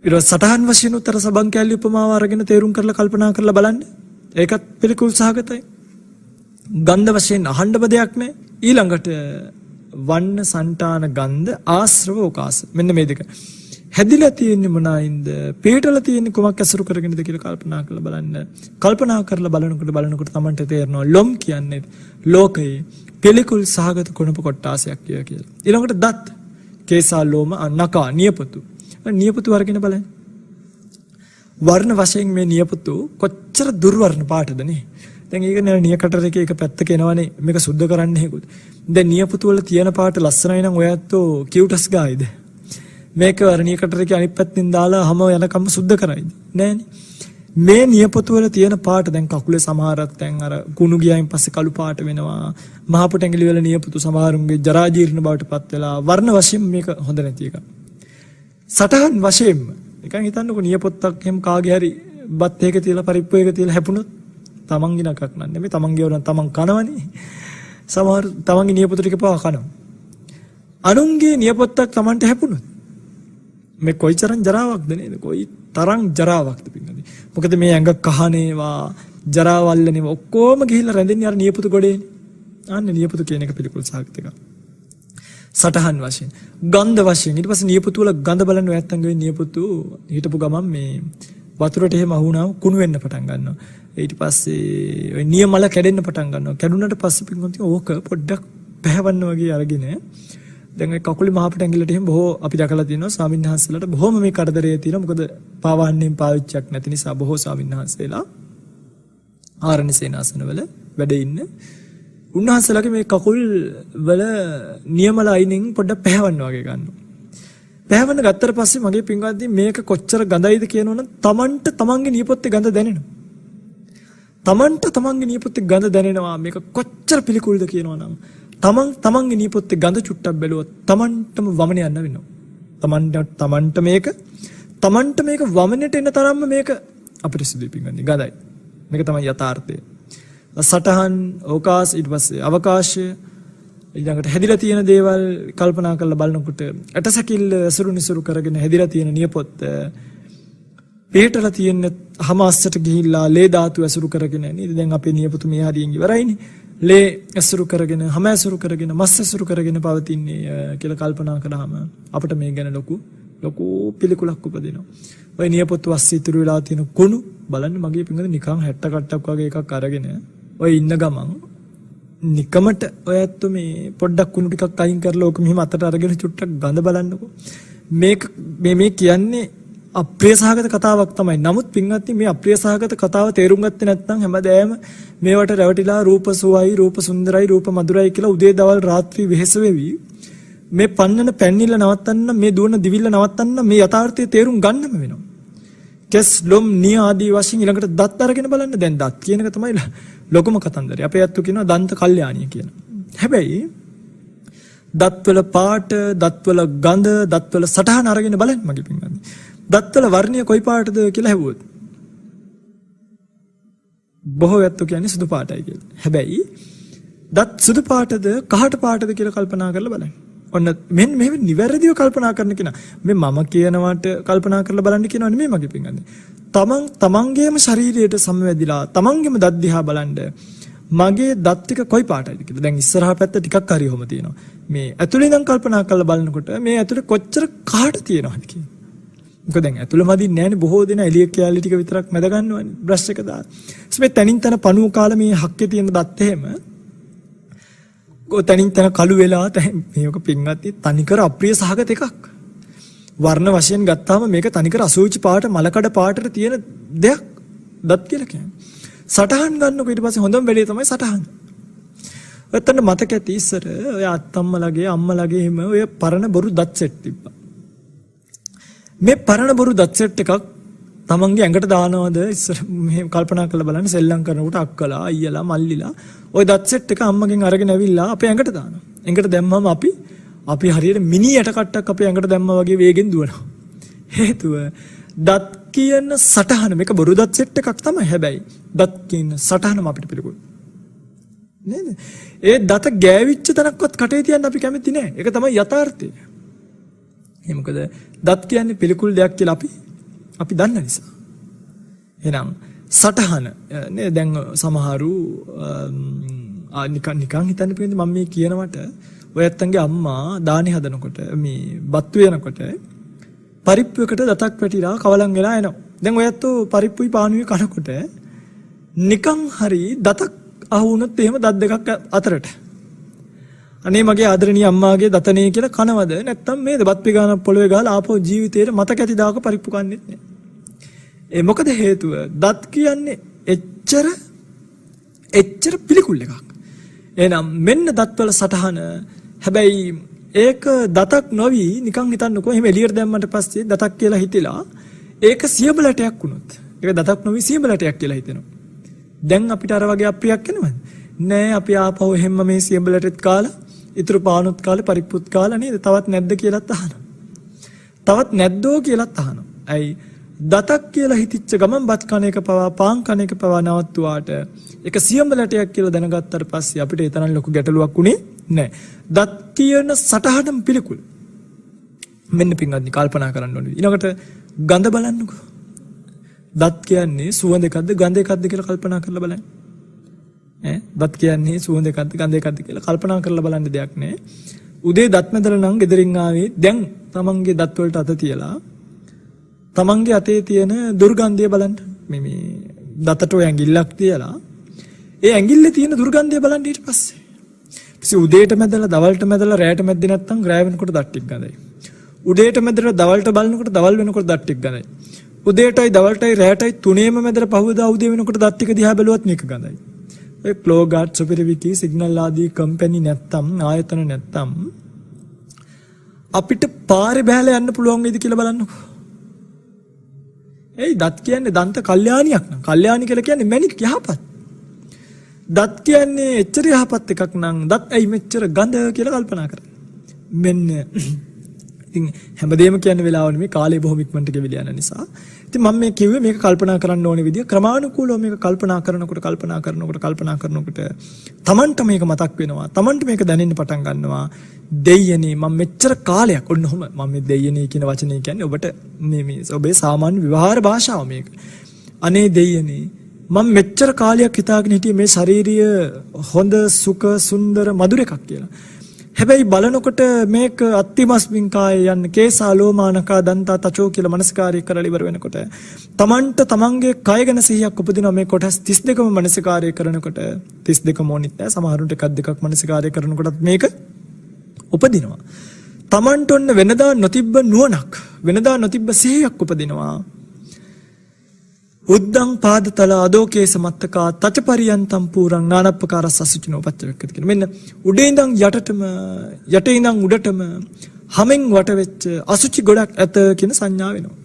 A: ඊට සටහන් වශයෙන්ුත් අර සබන් කැලි උපමාව අරගෙන තේරුම් කරලා කල්පනා කරලා බලන්න. ඒකත් පිළිකුල් සහගතයි. ගන්ධ වශයෙන් අහන්නව දෙයක් නැහැ. ඊළඟට වන්න සංඨාන ගන්ධ ආශ්‍රව ඕකාස. මෙන්න මේ දෙක. හැදිලා තියෙන්නේ මොනයින්ද? පිටලා තියෙන්නේ කොමක් ඇසුරු කරගෙනද කියලා කල්පනා කරලා බලන්න. කල්පනා කරලා බලනකොට තමන්ට තේරෙනවා ලොම් කියන්නේ ලෝකයේ පිළිකුල් සහගත කුණප කොටාසයක් කියලා. ඊළඟට දත්, කේසා ලෝම, නකා, නියපොතු. නියපොතු වර්ගන බලන්න. වර්ණ වශයෙන් මේ නියපොතු කොච්චර දුර්වර්ණ පාටද නේ? දැන් ඒක නේ නියකටර එක පැත්තක එනවනේ මේක සුද්ධ කරන්න හේකුත්. දැන් නියපොතු වල තියෙන පාට ලස්සනයි නම් ඔයත්ෝ කියුටස් ගායිද? මේක නියකටර එක අනිත් පැත්තෙන් දාලා හැම යනකම් සුද්ධ කරයිද? නෑනේ. මේ නියපොතු වල තියෙන පාට දැන් කකුලේ සමහරක් දැන් අර කුණු ගියායින් පස්සේ කළු පාට වෙනවා. මහපොට ඇඟිලි වල නියපොතු සමහරුන්ගේ ජරා ජීර්ණ බවට පත් වෙලා වර්ණ වශයෙන් මේක හොඳ නැති එකක්. සටහන් වශයෙන්ම නිකන් හිතන්නකො නියපොත්තක් එහෙම කාගේ හරි බත් එක තියලා පරිප්පු එක තියලා හැපුණොත් තමන්ගේ නකක් නන්නේ මේ තමන්ගේ වරන් තමන් කනවනේ. සමහර තමන්ගේ නියපොතු ටික පාව කනවා. අනුන්ගේ නියපොත්තක් තමන්ට හැපුණොත් මේ කොයි තරම් ජරාවක්ද නේද? කොයි තරම් ජරාවක්ද පින්නදී. මොකද මේ ඇඟ කහනේවා ජරාවල්ලනේවා ඔක්කොම ගිහිල්ලා රැඳෙන්නේ අර නියපොතු ගොඩේනේ. අන්න නියපොතු කියන එක පිළිකුල් සාහිත්‍ය එකක්. සටහන් වශයෙන්, ගන්ධ වශයෙන් ඊට පස්සේ නියපොතු වල ගඳ බලන්න නැත්තංගේ නියපොතු හිටපු ගමන් මේ වතුරට එහෙම අහුණාම කුණු වෙන්න පටන් ගන්නවා. ඊට පස්සේ ඔය නියමල කැඩෙන්න පටන් ගන්නවා. කැඩුනට පස්සේ පින්කොන්ති ඕක පොඩ්ඩක් පැහැවන්න වගේ අරගෙන දැන් ඒ කකුලේ මහපට ඇඟිල්ලට එහෙම බොහෝ අපි දැකලා තියෙනවා ස්වාමීන් වහන්සේලාට බොහොම මේ කරදරය තියෙනවා. මොකද පාවන්නේන් පාවිච්චියක් නැති නිසා බොහෝ ස්වාමීන් වහන්සේලා ආරණ්‍ය සේනාසනවල වැඩ ඉන්න උන්වහන්සේලාගේ මේ කකුල් වල නියමල අයිනෙන් පොඩ්ඩක් පැහැවන්න වගේ ගන්නවා. පැහැවන්න ගත්තට පස්සේ මගේ පින්වත්නි මේක කොච්චර ගඳයිද කියනවනම් තමන්ට තමන්ගේ නියපොත්තේ ගඳ දැනෙනවා. තමන්ගේ නියපොත්තේ ගඳ දැනෙනවා. මේක කොච්චර පිළිකුල්ද කියනවනම් තමන්ගේ නියපොත්තේ ගඳ චුට්ටක් බැලුවොත් තමන්ටම වමන යන්න වෙනවා. තමන්ට මේක වමනට එන තරම්ම මේක අපිරිසුදුයි පින්වත්නි ගඳයි. මේක තමයි යථාර්ථය. සටහන් ඕකාස ඊට පස්සේ අවකාශය ඊළඟට හැදිලා තියෙන දේවල් කල්පනා කරලා බලනකොට ඇටසැකිල්ල ඇසුරු නිසුරු කරගෙන හැදිලා තියෙන නියපොත්ත පිටලා තියෙන හමාස්සට ගිහිල්ලා ලේ ධාතු ඇසුරු කරගෙන නේද දැන් අපේ නියපොතු මේ හරියෙන් ඉවරයිනේ ලේ ඇසුරු කරගෙන හැම ඇසුරු කරගෙන මස් ඇසුරු කරගෙන පවතින්නේ කියලා කල්පනා කළාම අපිට මේ ගැන ලොකු පිළිකුලක් උපදිනවා. ඔය නියපොතු වස්සේ ඉතුරු වෙලා තියෙන කුණු බලන්න මගේ පිංගද නිකන් 60 කට්ටක් වගේ එකක් අරගෙන ඔය ඉන්න ගමන් නිකමට ඔය ඇත්තෝ මේ පොඩ්ඩක් කුණු ටිකක් අයින් කරලා ඕක මෙහෙම අතට අරගෙන චුට්ටක් ගඳ බලන්නකෝ. මේ කියන්නේ අප්‍රියසහගත කතාවක් තමයි. නමුත් පින්වත්නි මේ අප්‍රියසහගත කතාව තේරුම් ගත්තේ නැත්නම් හැමදාම මේවට රැවටිලා රූප සුවයි, රූප සුන්දරයි, රූප මధుරයි කියලා උදේ දවල් රාත්‍රී වෙහෙස වෙවි. මේ පන්නන පැන්නිල්ල නවත්තන්න, මේ දුවන දිවිල්ල නවත්තන්න මේ යථාර්ථය තේරුම් ගන්නම වෙනවා. කෙස් ලොම් නිය ආදී වශයෙන් ඊළඟට දත් අරගෙන බලන්න. දැන් දත් කියන එක තමයි ලොකුම කතන්දරය. අපේ අත්තු කියනවා දන්ත කල්යාණිය කියලා. හැබැයි දත්වල පාට, දත්වල ගඳ, දත්වල සටහන අරගෙන බලන්න මගේ පින්වත්නි. දත්වල වර්ණය කොයි පාටද කියලා හැවුවොත් බොහෝ අත්තු කියන්නේ සුදු පාටයි කියලා. හැබැයි දත් සුදු පාටද කහට පාටද කියලා කල්පනා කරලා බලන්න. ඔන්න මෙන්න මේ නිවැරදිව කල්පනා කරන කෙනා මේ මම කියනවට කල්පනා කරලා බලන්න කියනවා නෙමෙයි මගේ පින්වත්නි. තමන්ගේම ශරීරයට සමවැදිලා තමන්ගේම දත් දිහා බලන්න මගේ දත් ටික කොයි පාටයිද කියලා. දැන් ඉස්සරහා පැත්ත ටිකක් හරි ඔහම තියෙනවා. මේ ඇතුලේ ඉඳන් කල්පනා කරලා බලනකොට මේ ඇතුලේ කොච්චර කහට තියෙනවද කියලා. මොකද දැන් ඇතුළේ මදින්නේ නැහැනේ බොහෝ දෙනා එළිය කැලේ ටික විතරක් මැද ගන්නවනේ බ්‍රෂ් එක දාලා. මේ තනින් තන පණුව කාලා මේ හක්කේ තියෙන දත් එහෙම තනින් තන කළු වෙලා මේක පින්වත් තනිකර අප්‍රිය සහගත එකක්. වර්ණ වශයෙන් ගත්තාම මේක තනිකර අසුචි පාට මලකඩ පාටට තියෙන දෙයක් දත් කියලා කියන්නේ. සටහන් ගන්නකො ඊට පස්සේ හොඳම වෙලේ තමයි සටහන්. ඔයතන මතක ඇති ඉස්සර ඔය අත්තම්මලගේ අම්මලගේ එහෙම ඔය පරණ බොරු දත් සෙට් තිබ්බා. මේ පරණ බොරු දත් සෙට් එකක් තමන්ගේ ඇඟට දානවද ඉස්සර මෙහෙම කල්පනා කරලා බලන්න සෙල්ලම් කරනකොට අක්කලා අයියලා මල්ලිලා ওই දත් සෙට් එක අම්මගෙන් අරගෙන ඇවිල්ලා අපේ ඇඟට දානවා. ඇඟට දැම්මම අපි හරියට මිනි යට කට්ටක් අපේ ඇඟට දැම්මා වගේ වේගෙන් දුවනවා. හේතුව දත් කියන සටහන මේක බොරු දත් සෙට් එකක් තමයි. හැබැයි දත් කියන සටහනම අපිට පිළිකුල් නේද? ඒ දත ගෑවිච්ච තැනක්වත් කටේ තියන්න අපි කැමති නෑ. ඒක තමයි යථාර්ථය. ඒ මොකද දත් කියන්නේ පිළිකුල් දෙයක් කියලා අපි දන්න නිසා. එහෙනම් සටහන නේ දැන් සමහරු නිකන් හිතන්න පිළිඳ මම මේ කියනවට ඔය ඇත්තන්ගේ අම්මා දානි හදනකොට මේ බත් වෙනකොට පරිප්පුවකට දතක් වැටිලා කවලම් වෙලා එනවා. දැන් ඔය ඇත්තෝ පරිප්පුයි පානුවේ කනකොට නිකන් හරි දතක් අහු වුණොත් එහෙම දත් දෙකක් අතරට අනේ මගේ ආදරණීය අම්මාගේ දතනේ කියලා කනවද නැත්තම් මේ දත් පිගාන පොළවේ ගහලා ආපහු ජීවිතේට මතක ඇති දාක පරිප්පු කන්නේත් නෑ. ඒ මොකද හේතුව දත් කියන්නේ එච්චර පිළිකුල් එකක්. එහෙනම් මෙන්න දත්වල සටහන හැබැයි ඒක දතක් නොවි නිකන් හිතන්නකෝ එහෙම එළියට දැම්මට පස්සේ දතක් කියලා හිතිලා ඒක සියබලටයක් වුණොත් ඒක දතක් නොවි සියබලටයක් කියලා හිතෙනවා. දැන් අපිට අර වගේ අප්‍රියක් එනවද? නෑ අපි ආපහු එහෙම්ම මේ සියබලටෙත් කාලා ඉතුරු පානුත් කාලේ පරිප්පුත් කාලා නේද? තවත් නැද්ද කියලාත් අහනවා. තවත් නැද්දෝ කියලාත් අහනවා. ඇයි දතක් කියලා හිතිච්ච ගමන් බත් කන එක පවා පාන් කන එක පවා නවත්තුවාට ඒක සියඹලටයක් කියලා දැනගත්තාට පස්සේ අපිට ඒ තරම් ලොකු ගැටලුවක් උනේ නැහැ. දත් කියන සටහනම පිළිකුල්. මෙන්න පින්වත්නි කල්පනා කරන්න ඕනේ. ඊළඟට ගඳ බලන්නකෝ. දත් කියන්නේ සුවඳ එකක්ද ගඳ එකක්ද කියලා කල්පනා කරලා බලන්න. දත් කියන්නේ සුවඳ එකක්ද ගඳ එකක්ද කියලා කල්පනා කරලා බලන්න දෙයක් නැහැ. උදේ දත් මැදලා නම් ගෙදරින් ආවේ දැන් තමන්ගේ දත් වලට අත තියලා තමන්ගේ අතේ තියෙන දුර්ගන්ධය බලන්න. මේ දතට ඔය ඇඟිල්ලක් තියලා ඒ ඇඟිල්ලේ තියෙන දුර්ගන්ධය බලන්න ඊට පස්සේ. ඉතින් උදේට මැදලා දවල්ට මැදලා රැයට මැද්දේ නැත්තම් රැය වෙනකොට දත් ටික ගඳයි. උදේට මැදලා දවල්ට බලනකොට දවල් වෙනකොට දත් ටික ගඳයි. උදේටයි දවල්ටයි රැයටයි තුනේම මැදලා පහුවදා උදේ වෙනකොට දත් ටික දිහා බැලුවත් මේක ගඳයි. ඔය ක්ලෝගාඩ් සුපිරිවිකි සිග්නල් ආදී කම්පැනි නැත්තම් ආයතන නැත්තම් අපිට පාරේ බහැලා යන්න පුළුවන් වේද කියලා බලන්නකෝ. ඒ දත් කියන්නේ දන්ත කල්යාණියක් නම් කල්යාණි කියලා කියන්නේ මැණික් යහපත්. දත් කියන්නේ එච්චර යහපත් එකක් නම් දත් ඇයි මෙච්චර ගඳ කියලා කල්පනා කරන්නේ. මෙන්න ඉතින් හැමදේම කියන වෙලාවනේ මේ කාලේ බොහොම ඉක්මනට ගෙවිලා යන නිසා. ඉතින් මම මේ කිව්වේ මේක කල්පනා කරන්න ඕනේ විදිය ක්‍රමානුකූලව මේක කල්පනා කරනකොට තමන්ට මේක මතක් වෙනවා. තමන්ට මේක දැනෙන්න පටන් ගන්නවා. දෙයයනේ මම මෙච්චර කාලයක් ඔන්නෝම මම මේ දෙයයනේ කියන වචනේ කියන්නේ ඔබට මේ ඔබේ සාමාන්‍ය විවහාර භාෂාව මේක. අනේ දෙයයනේ මම මෙච්චර කාලයක් හිතාගෙන හිටියේ මේ ශාරීරිය හොඳ සුඛ සුන්දර මధుර එකක් කියලා. හැබැයි බලනකොට මේක අත්තිමස්මින් කාය යන්නේ කේසා ලෝමානකා දන්තා තචෝ කියලා මනසකාරය කරලා ඉවර වෙනකොට තමන්ට තමන්ගේ කය ගැන සිහියක් උපදිනවා. මේ කොටස් 32ම මනසකාරය කරනකොට 32ම ඕනිත් නැහැ සමහරුන්ට එකක් දෙකක් මනසකාරය කරනකොටත් මේක උපදිනවා. තමන්ට ඔන්න වෙනදා නොතිබ්බ නුවණක් වෙනදා නොතිබ්බ සිහියක් උපදිනවා. උද්දං පාදතල අදෝකේස මත්තකා තචපරියන්තම් පුරං නානප්පකාරස් අසුචිනෝ පච්චවෙක්කති කියන මෙන්න උඩේ ඉඳන් යටටම යටේ ඉඳන් උඩටම හැමෙන් වට වෙච්ච අසුචි ගොඩක් ඇත කියන සංඥාව වෙනවා.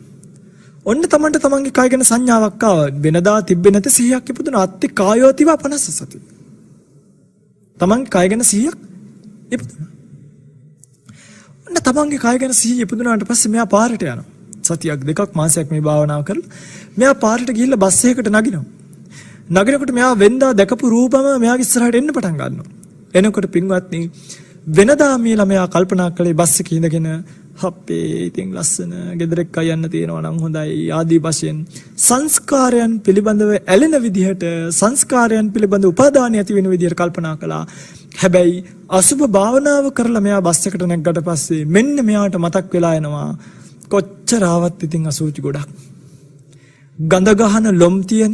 A: ඔන්න තමන්ට තමන්ගේ කය ගැන සංඥාවක් ආවා. වෙනදා තිබ්බේ නැති සිහියක් ඉපදුනා. අත්ති කායෝතිව පනස්ස සති. තමන්ගේ කය ගැන සිහියක් ඉපදුනා. ඔන්න තමන්ගේ කය ගැන සිහිය ඉපදුනාට පස්සේ මෙයා පාරට යනවා. සතියක් දෙකක් මාසයක් මේ භාවනාව කරලා මෙයා පාරට ගිහිල්ලා බස් එකකට නගිනවා. නගිනකොට මෙයා වෙන්දා දැකපු රූපම මෙයාගේ ඉස්සරහට එන්න පටන් ගන්නවා. එනකොට පින්වත්නි වෙනදා මේ ළමයා කල්පනා කළේ බස් එකේ ඉඳගෙන අපේ ඉතින් ලස්සන ගෙදරක් යන්න තියෙනවා නම් හොඳයි ආදී වශයෙන් සංස්කාරයන් පිළිබඳව ඇලෙන විදිහට සංස්කාරයන් පිළිබඳ උපාදානය ඇති වෙන විදිහට කල්පනා කළා. හැබැයි අසුභ භාවනාව කරලා මෙයා බස් එකට නැග්ගට පස්සේ මෙන්න මෙයාට මතක් වෙලා එනවා කොච්චර ආවත් ඉතින් අසුචි ගොඩක් ගඳ ගහන ලොම් තියෙන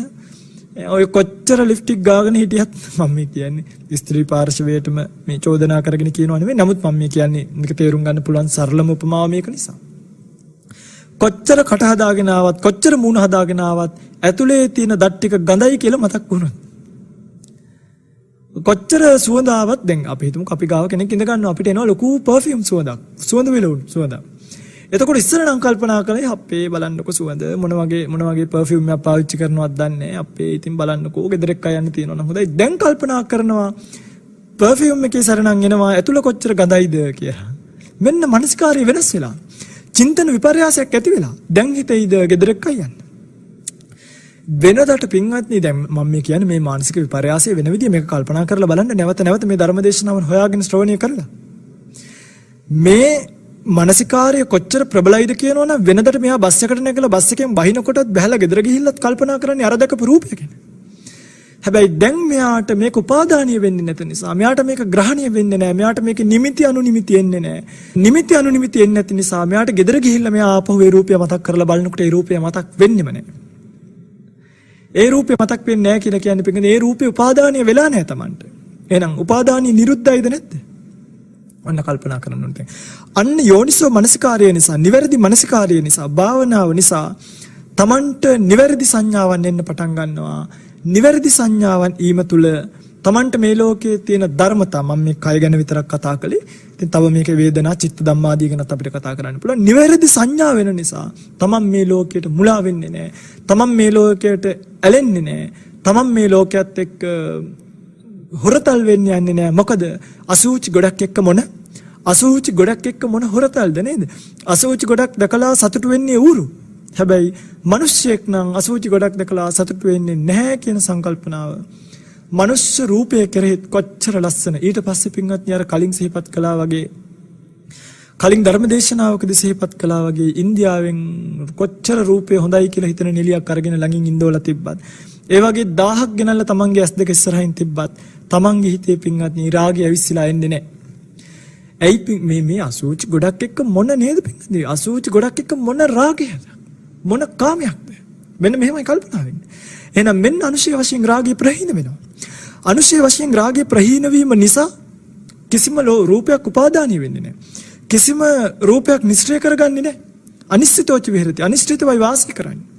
A: ඔය කොච්චර ලිප්ටික් ගාගෙන හිටියත් මම මේ කියන්නේ ස්ත්‍රී පාර්ශවයටම මේ චෝදනා කරගෙන කියනවා නෙවෙයි. නමුත් මම මේ කියන්නේ මේක තේරුම් ගන්න පුළුවන් සරලම උපමාව මේක නිසා. කොච්චර කට හදාගෙන ආවත් කොච්චර මූණ හදාගෙන ආවත් ඇතුලේ තියෙන දත් ටික ගඳයි කියලා මතක් වුණොත් කොච්චර සුවඳ ආවත් දැන් අපි හිතමුකෝ අපි ගාව කෙනෙක් ඉඳ ගන්නවා අපිට එනවා ලොකු පර්ෆියුම් සුවඳක් සුවඳ විලවුන් සුවඳක්. එතකොට ඉස්සර නම් කල්පනා කළේ අපේ බලන්නකො සුවඳ මොන වගේ පර්ෆියුම් එකක් පාවිච්චි කරනවද දන්නේ නැහැ. අපේ ඉතින් බලන්නකො ගෙදරක් අයන්න තියෙනවා නම් හොඳයි. දැන් කල්පනා කරනවා පර්ෆියුම් එකේ සරණන් එනවා ඇතුළ කොච්චර ගඳයිද කියලා. මෙන්න මනස්කාරය වෙනස් වෙලා. චින්තන විපර්යාසයක් ඇති වෙලා. දැන් හිතෙයිද ගෙදරක් අයන්න. වෙනදට පින්වත්නි දැන් මම මේ කියන්නේ මේ මානසික විපර්යාසය වෙන විදිහ මේක කල්පනා කරලා බලන්න නැවත මේ ධර්මදේශනාවන් හොයාගෙන ශ්‍රවණය කරලා. මේ මානසිකාර්ය කොච්චර ප්‍රබලයිද කියනවනම් වෙනදට මෙයා බස් එකට නැගලා බස් එකෙන් බහිනකොටත් බහැලා ගෙදර ගිහිල්ලත් කල්පනා කරන්නේ අර දැකපු රූපය ගැන. හැබැයි දැන් මෙයාට මේක උපාදානීය වෙන්නේ නැත නිසා මෙයාට මේක ග්‍රහණීය වෙන්නේ නැහැ. මෙයාට මේක නිමිති අනුනිමිති එන්නේ නැහැ. නිමිති අනුනිමිති එන්නේ නැති නිසා මෙයාට ගෙදර ගිහිල්ලා මෙයා ආපහු ඒ රූපය මතක් කරලා බලනකොට ඒ රූපය මතක් වෙන්නෙම නැහැ. ඒ රූපය මතක් වෙන්නේ නැහැ කියලා කියන්නේ පිටින් ඒ රූපේ උපාදානීය වෙලා නැහැ Tamanට. එහෙනම් උපාදානීය නිරුද්ධයිද නැද්ද? අන්න කල්පනා කරන්න ඕනේ. අන්න යෝනිසෝ මනසිකාර්යය නිසා, නිවැරදි මනසිකාර්යය නිසා, භාවනාව නිසා Tamanට නිවැරදි සංඥාවන් එන්න පටන් ගන්නවා. නිවැරදි සංඥාවන් ඊම තුල Tamanට මේ ලෝකයේ තියෙන ධර්මතා මම මේ කය ගැන විතරක් කතා කළේ. ඉතින් තව මේකේ වේදනා, චිත්ත ධම්මාදී ගැනත් අපිට කතා කරන්න පුළුවන්. නිවැරදි සංඥා වෙන නිසා Taman මේ ලෝකයට මුලා වෙන්නේ නැහැ. Taman මේ ලෝකයට ඇලෙන්නේ නැහැ. Taman මේ ලෝකයේත් එක්ක හොරතල් වෙන්න යන්නේ නැහැ. මොකද අසූචි ගොඩක් එක්ක මොන හොරතල්ද නේද? අසූචි ගොඩක් දැකලා සතුටු වෙන්නේ ඌරු. හැබැයි මිනිස්සෙක් නම් අසූචි ගොඩක් දැකලා සතුටු වෙන්නේ නැහැ කියන සංකල්පනාව. මනුෂ්‍ය රූපය කෙරෙහි කොච්චර ලස්සන. ඊට පස්සේ පින්වත්නි අර කලින් සිහිපත් කළා වගේ කලින් ධර්මදේශනාවකදී සිහිපත් කළා වගේ ඉන්දියාවෙන් කොච්චර රූපය හොඳයි කියලා හිතන නිලියක් අරගෙන ළඟින් ඉඳවලා තිබ්බත් ඒ වගේ 1000ක් ගෙනල්ලා තමන්ගේ ඇස් දෙක ඉස්සරහින් තිබ්බත් තමන්ගේ හිතේ පින්වත්නි රාගය ඇවිස්සලා එන්නේ නැහැ. ඇයි මේ අසූචි ගොඩක් එක්ක මොන නේද පින්වත්නි? අසූචි ගොඩක් එක්ක මොන රාගයද? මොන කාමයක්ද? මෙන්න මෙහෙමයි කල්පනා වෙන්නේ. එහෙනම් මෙන්න අනුශය වශයෙන් රාගය ප්‍රහීන වෙනවා. අනුශය වශයෙන් රාගය ප්‍රහීන වීම නිසා කිසිම රූපයක් උපාදානීය වෙන්නේ නැහැ. කිසිම රූපයක් නිස්සය කරගන්නේ නැහැ. අනිශ්චිතෝච විහෙරති. අනිශ්චිතවයි වාසය කරන්නේ.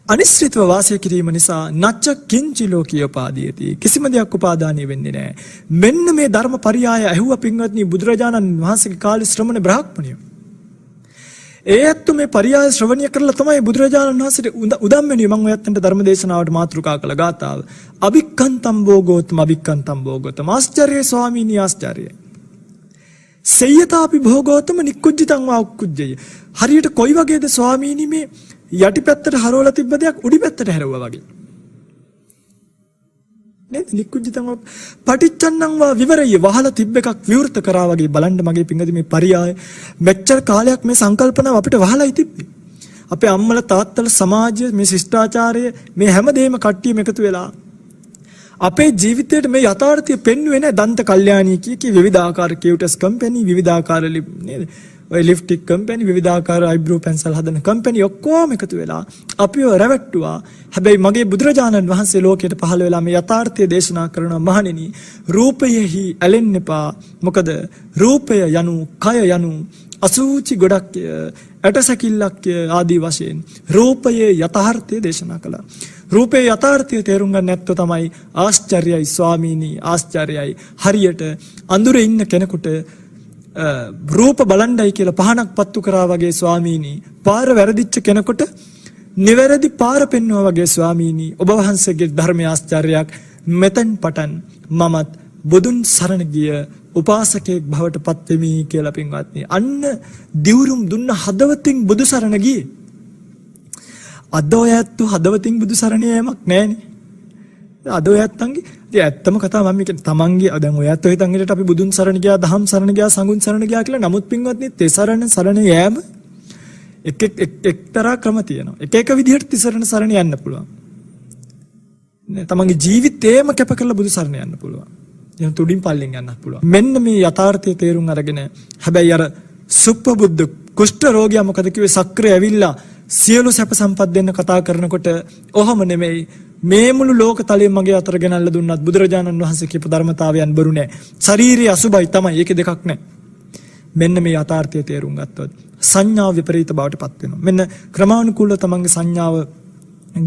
A: අනිශ්චිතව වාසය කිරීම නිසා නච්ච කිංචි ලෝකියෝපාදීයති. කිසිම දෙයක් උපාදානීය වෙන්නේ නැහැ. මෙන්න මේ ධර්ම පරියාය ඇහුව පින්වත්නි බුදුරජාණන් වහන්සේගේ කාලේ ශ්‍රමණ බ්‍රාහ්මණයෝ. ඒ ඇත්ත මේ පරියාය ශ්‍රවණය කරලා තමයි බුදුරජාණන් වහන්සේට උදම්මනිය මම ඔයත්තන්ට ධර්ම දේශනාවට මාතෘකා කළ ගාතාව. අභික්ඛන්තම් භෝගෝතම අභික්ඛන්තම් භෝගෝතම ආශ්චර්ය ස්වාමීනි ආශ්චර්යයි. සේයතාපි භෝගෝතම නික්කුජ්ජිතං වා උක්කුජ්ජය. හරියට කොයි වගේද ස්වාමීනි මේ යටිපැත්තට හරවලා තිබ්බ දෙයක් උඩිපැත්තට හැරෙවුවා වගේ. නේද? නික්කුජ්ජිතං පටිච්චන්නං වා විවරය වහලා තිබ්බ එකක් විවෘත කරා වගේ බලන්න මගේ පිංගදී මේ පරියාය මෙච්චර කාලයක් මේ සංකල්පනාව අපිට වහලායි තිබ්බේ. අපේ අම්මලා තාත්තලා සමාජය මේ ශිෂ්ටාචාරය මේ හැමදේම කට්ටියම එකතු වෙලා අපේ ජීවිතේට මේ යථාර්ථය පෙන්වුවේ නැහැ. දන්ත කල්යාණී කී විවිධාකාර කියුටස් කම්පැනි විවිධාකාර නේද? ඔය ලිප්ටික් කම්පැනි විවිධාකාර අයිබ්‍රෝ පෙන්සල් හදන කම්පැනි ඔක්කොම එකතු වෙලා අපිව රැවට්ටුවා. හැබැයි මගේ බුදුරජාණන් වහන්සේ ලෝකයට පහළ වෙලා මේ යථාර්ථය දේශනා කරන මහණෙනි රූපයෙහි ඇලෙන්න එපා. මොකද රූපය යනු කය යනු අසූචි ගොඩක් ඇටසැකිල්ලක් ආදී වශයෙන් රූපයේ යථාර්ථය දේශනා කළා. රූපේ යථාර්ථය තේරුම් ගන්න නැත්නම් තමයි ආශ්චර්යයි ස්වාමීනි ආශ්චර්යයි. හරියට අඳුරේ ඉන්න කෙනෙකුට රූප බලණ්ඩයි කියලා පහනක් පත්තු කරා වගේ ස්වාමීනි, පාර වැරදිච්ච කෙනෙකුට නිවැරදි පාර පෙන්වුවා වගේ ස්වාමීනි, ඔබ වහන්සේගේ ධර්ම ආශ්චර්යයක්. මෙතෙන් පටන් මමත් බුදුන් සරණ ගිය උපාසකෙක් බවට පත් වෙමි කියලා පින්වත්නි. අන්න දිවුරුම් දුන්න හදවතින් බුදු සරණ ගියේ. අද ඔයත් හදවතින් බුදු සරණ යෑමක් නැහැනේ. අද ඔයත්න්ගේ ඉතින් ඇත්තම කතාව මම කියන්නේ තමන්ගේ දැන් ඔයත් ඔය හිතන් ඉන්නට අපි බුදුන් සරණ ගියා, දහම් සරණ ගියා, සංඝුන් සරණ ගියා කියලා. නමුත් පින්වත්නි තේ සරණ යෑම එක්තරා ක්‍රම තියෙනවා. එක විදිහට තිසරණ සරණ යන්න පුළුවන්. තමන්ගේ ජීවිතේම කැප කරලා බුදු සරණ යන්න පුළුවන්. එහෙනම් තුඩින් පල්ලෙන් යන්නත් පුළුවන්. මෙන්න මේ යථාර්ථය තේරුම් අරගෙන හැබැයි අර සුප්පබුද්ධ කුෂ්ඨ රෝගියා මොකද කිව්වේ සක්‍රිය ඇවිල්ලා සියලු සැප සම්පත් දෙන්න කතා කරනකොට ඔහම නෙමෙයි මේ මුළු ලෝක තලයේ මගේ අතර ගෙනල්ලා දුන්නත් බුදුරජාණන් වහන්සේ කියපු ධර්මතාවයන් බරු නෑ. ශාරීරික අසුබයි තමයි. ඒකේ දෙකක් නෑ. මෙන්න මේ යථාර්ථය තේරුම් ගත්තොත් සංඥාව විපරීත බවට පත් වෙනවා. මෙන්න ක්‍රමානුකූලව තමන්ගේ සංඥාව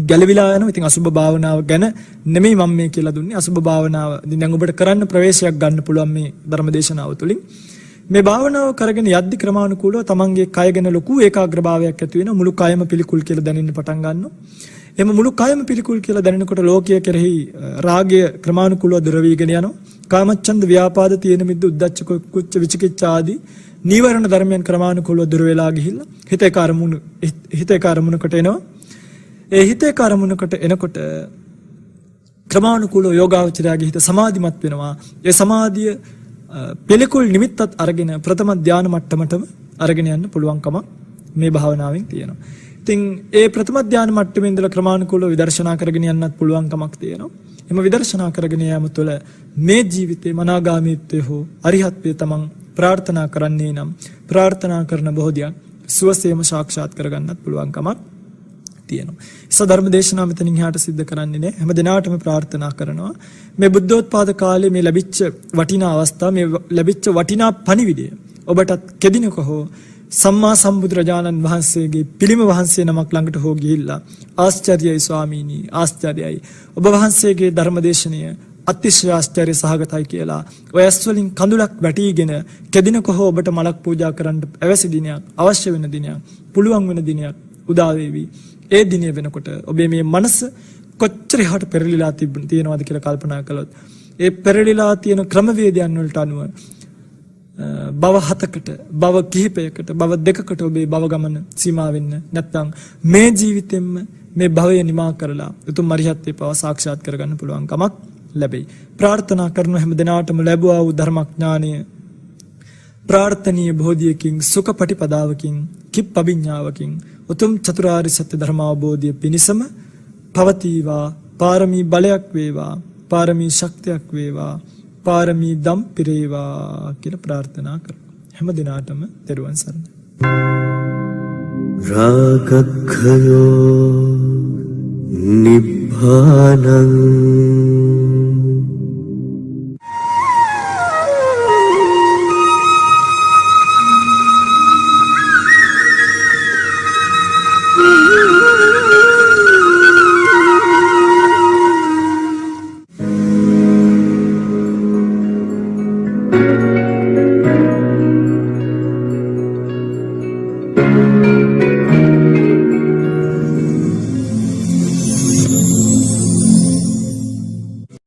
A: ගැලවිලා යනවා. ඉතින් අසුබ භාවනාව ගැන නෙමෙයි මම මේ කියලා දුන්නේ. අසුබ භාවනාව ඉතින් දැන් ඔබට කරන්න ප්‍රවේශයක් ගන්න පුළුවන් මේ ධර්මදේශනාව තුළින්. මේ භාවනාව කරගෙන යද්දි ක්‍රමානුකූලව තමන්ගේ කය ගැන ලොකු ඒකාග්‍රභාවයක් ඇති වෙනවා. මුළු කයම පිළිකුල් කියලා දැනෙන්න පටන් ගන්නවා. එම මුළු කයම පිළිකුල් කියලා දැනෙනකොට ලෝකයේ කෙරෙහි රාගය ක්‍රමානුකූලව දුර වීගෙන යනවා. කාමච්ඡන්ද ව්‍යාපාද තියෙන මිද්ද උද්ධච්ච කුච්ච විචිකිච්ඡා ආදී නීවරණ ධර්මයන් ක්‍රමානුකූලව දුර වෙලා ගිහිල්ලා හිතේ කර්මුණකට එනවා. ඒ හිතේ කර්මුණකට එනකොට ක්‍රමානුකූලව යෝගාවචරයාගේ හිත සමාධිමත් වෙනවා. ඒ සමාධිය පිළිකුල් නිමිත්තත් අරගෙන ප්‍රථම ධානය මට්ටමටම අරගෙන යන්න පුළුවන්කම මේ භාවනාවෙන් තියෙනවා. ඉතින් ඒ ප්‍රථම ධානය මට්ටමේ ඉඳලා ක්‍රමානුකූලව විදර්ශනා කරගෙන යන්නත් පුළුවන්කමක් තියෙනවා. එම විදර්ශනා කරගෙන යාම තුළ මේ ජීවිතේ මනාගාමීත්වය හෝ අරිහත්ත්වය තමන් ප්‍රාර්ථනා කරන්නේ නම් ප්‍රාර්ථනා කරන බොහෝදියක් සුවසේම සාක්ෂාත් කරගන්නත් පුළුවන්කමක් තියෙනවා. සදර්ම දේශනාව මෙතනින් එහාට සිද්ධ කරන්නේ නැහැ. හැම දිනාටම ප්‍රාර්ථනා කරනවා මේ බුද්ධෝත්පාද කාලේ මේ ලැබිච්ච වටිනා අවස්ථාව, මේ ලැබිච්ච වටිනා පණිවිඩය ඔබටත් කෙදිනක හෝ සම්මා සම්බුදුරජාණන් වහන්සේගේ පිළිම වහන්සේ නමක් ළඟට හෝ ගිහිල්ලා ආශ්චර්යයි ස්වාමීනි, ආශ්චර්යයි ඔබ වහන්සේගේ ධර්මදේශනය අතිශය ආශ්චර්ය සහගතයි කියලා ඔය ඇස් වලින් කඳුලක් වැටිගෙන කෙදිනක හෝ ඔබට මලක් පූජා කරන්න අවශ්‍ය දිනයක්, අවශ්‍ය වෙන දිනයක්, පුළුවන් වෙන දිනයක් උදා වේවි. ඒ දිනය වෙනකොට ඔබේ මේ මනස කොච්චර එහාට පෙරලිලා තියෙනවද කියලා කල්පනා කළොත් ඒ පෙරලිලා තියෙන ක්‍රමවේදයන් වලට අනුව භව 7කට, භව කිහිපයකට, භව 2කට ඔබේ භව ගමන සීමා වෙන්න නැත්නම් මේ ජීවිතෙන්න මේ භවය නිමා කරලා උතුම් අරිහත්ත්වේ පව සාක්ෂාත් කරගන්න පුළුවන් කමක් ලැබෙයි. ප්‍රාර්ථනා කරන හැම දිනාටම ලැබුවා වූ ධර්මඥානය ප්‍රාර්ථනීය බෝධියකින්, සුඛපටිපදාවකින්, කිප්පවිඤ්ඤාවකින් උතුම් චතුරාර්ය සත්‍ය ධර්ම අවබෝධය පිණිසම පවතිවා. පාරමී බලයක් වේවා, පාරමී ශක්තියක් වේවා, පාරමී දම් පිරේවා කියලා ප්‍රාර්ථනා කරමු. හැම දිනාටම තෙරුවන් සරණයි.
B: රාගක්ඛයෝ නිබ්බානං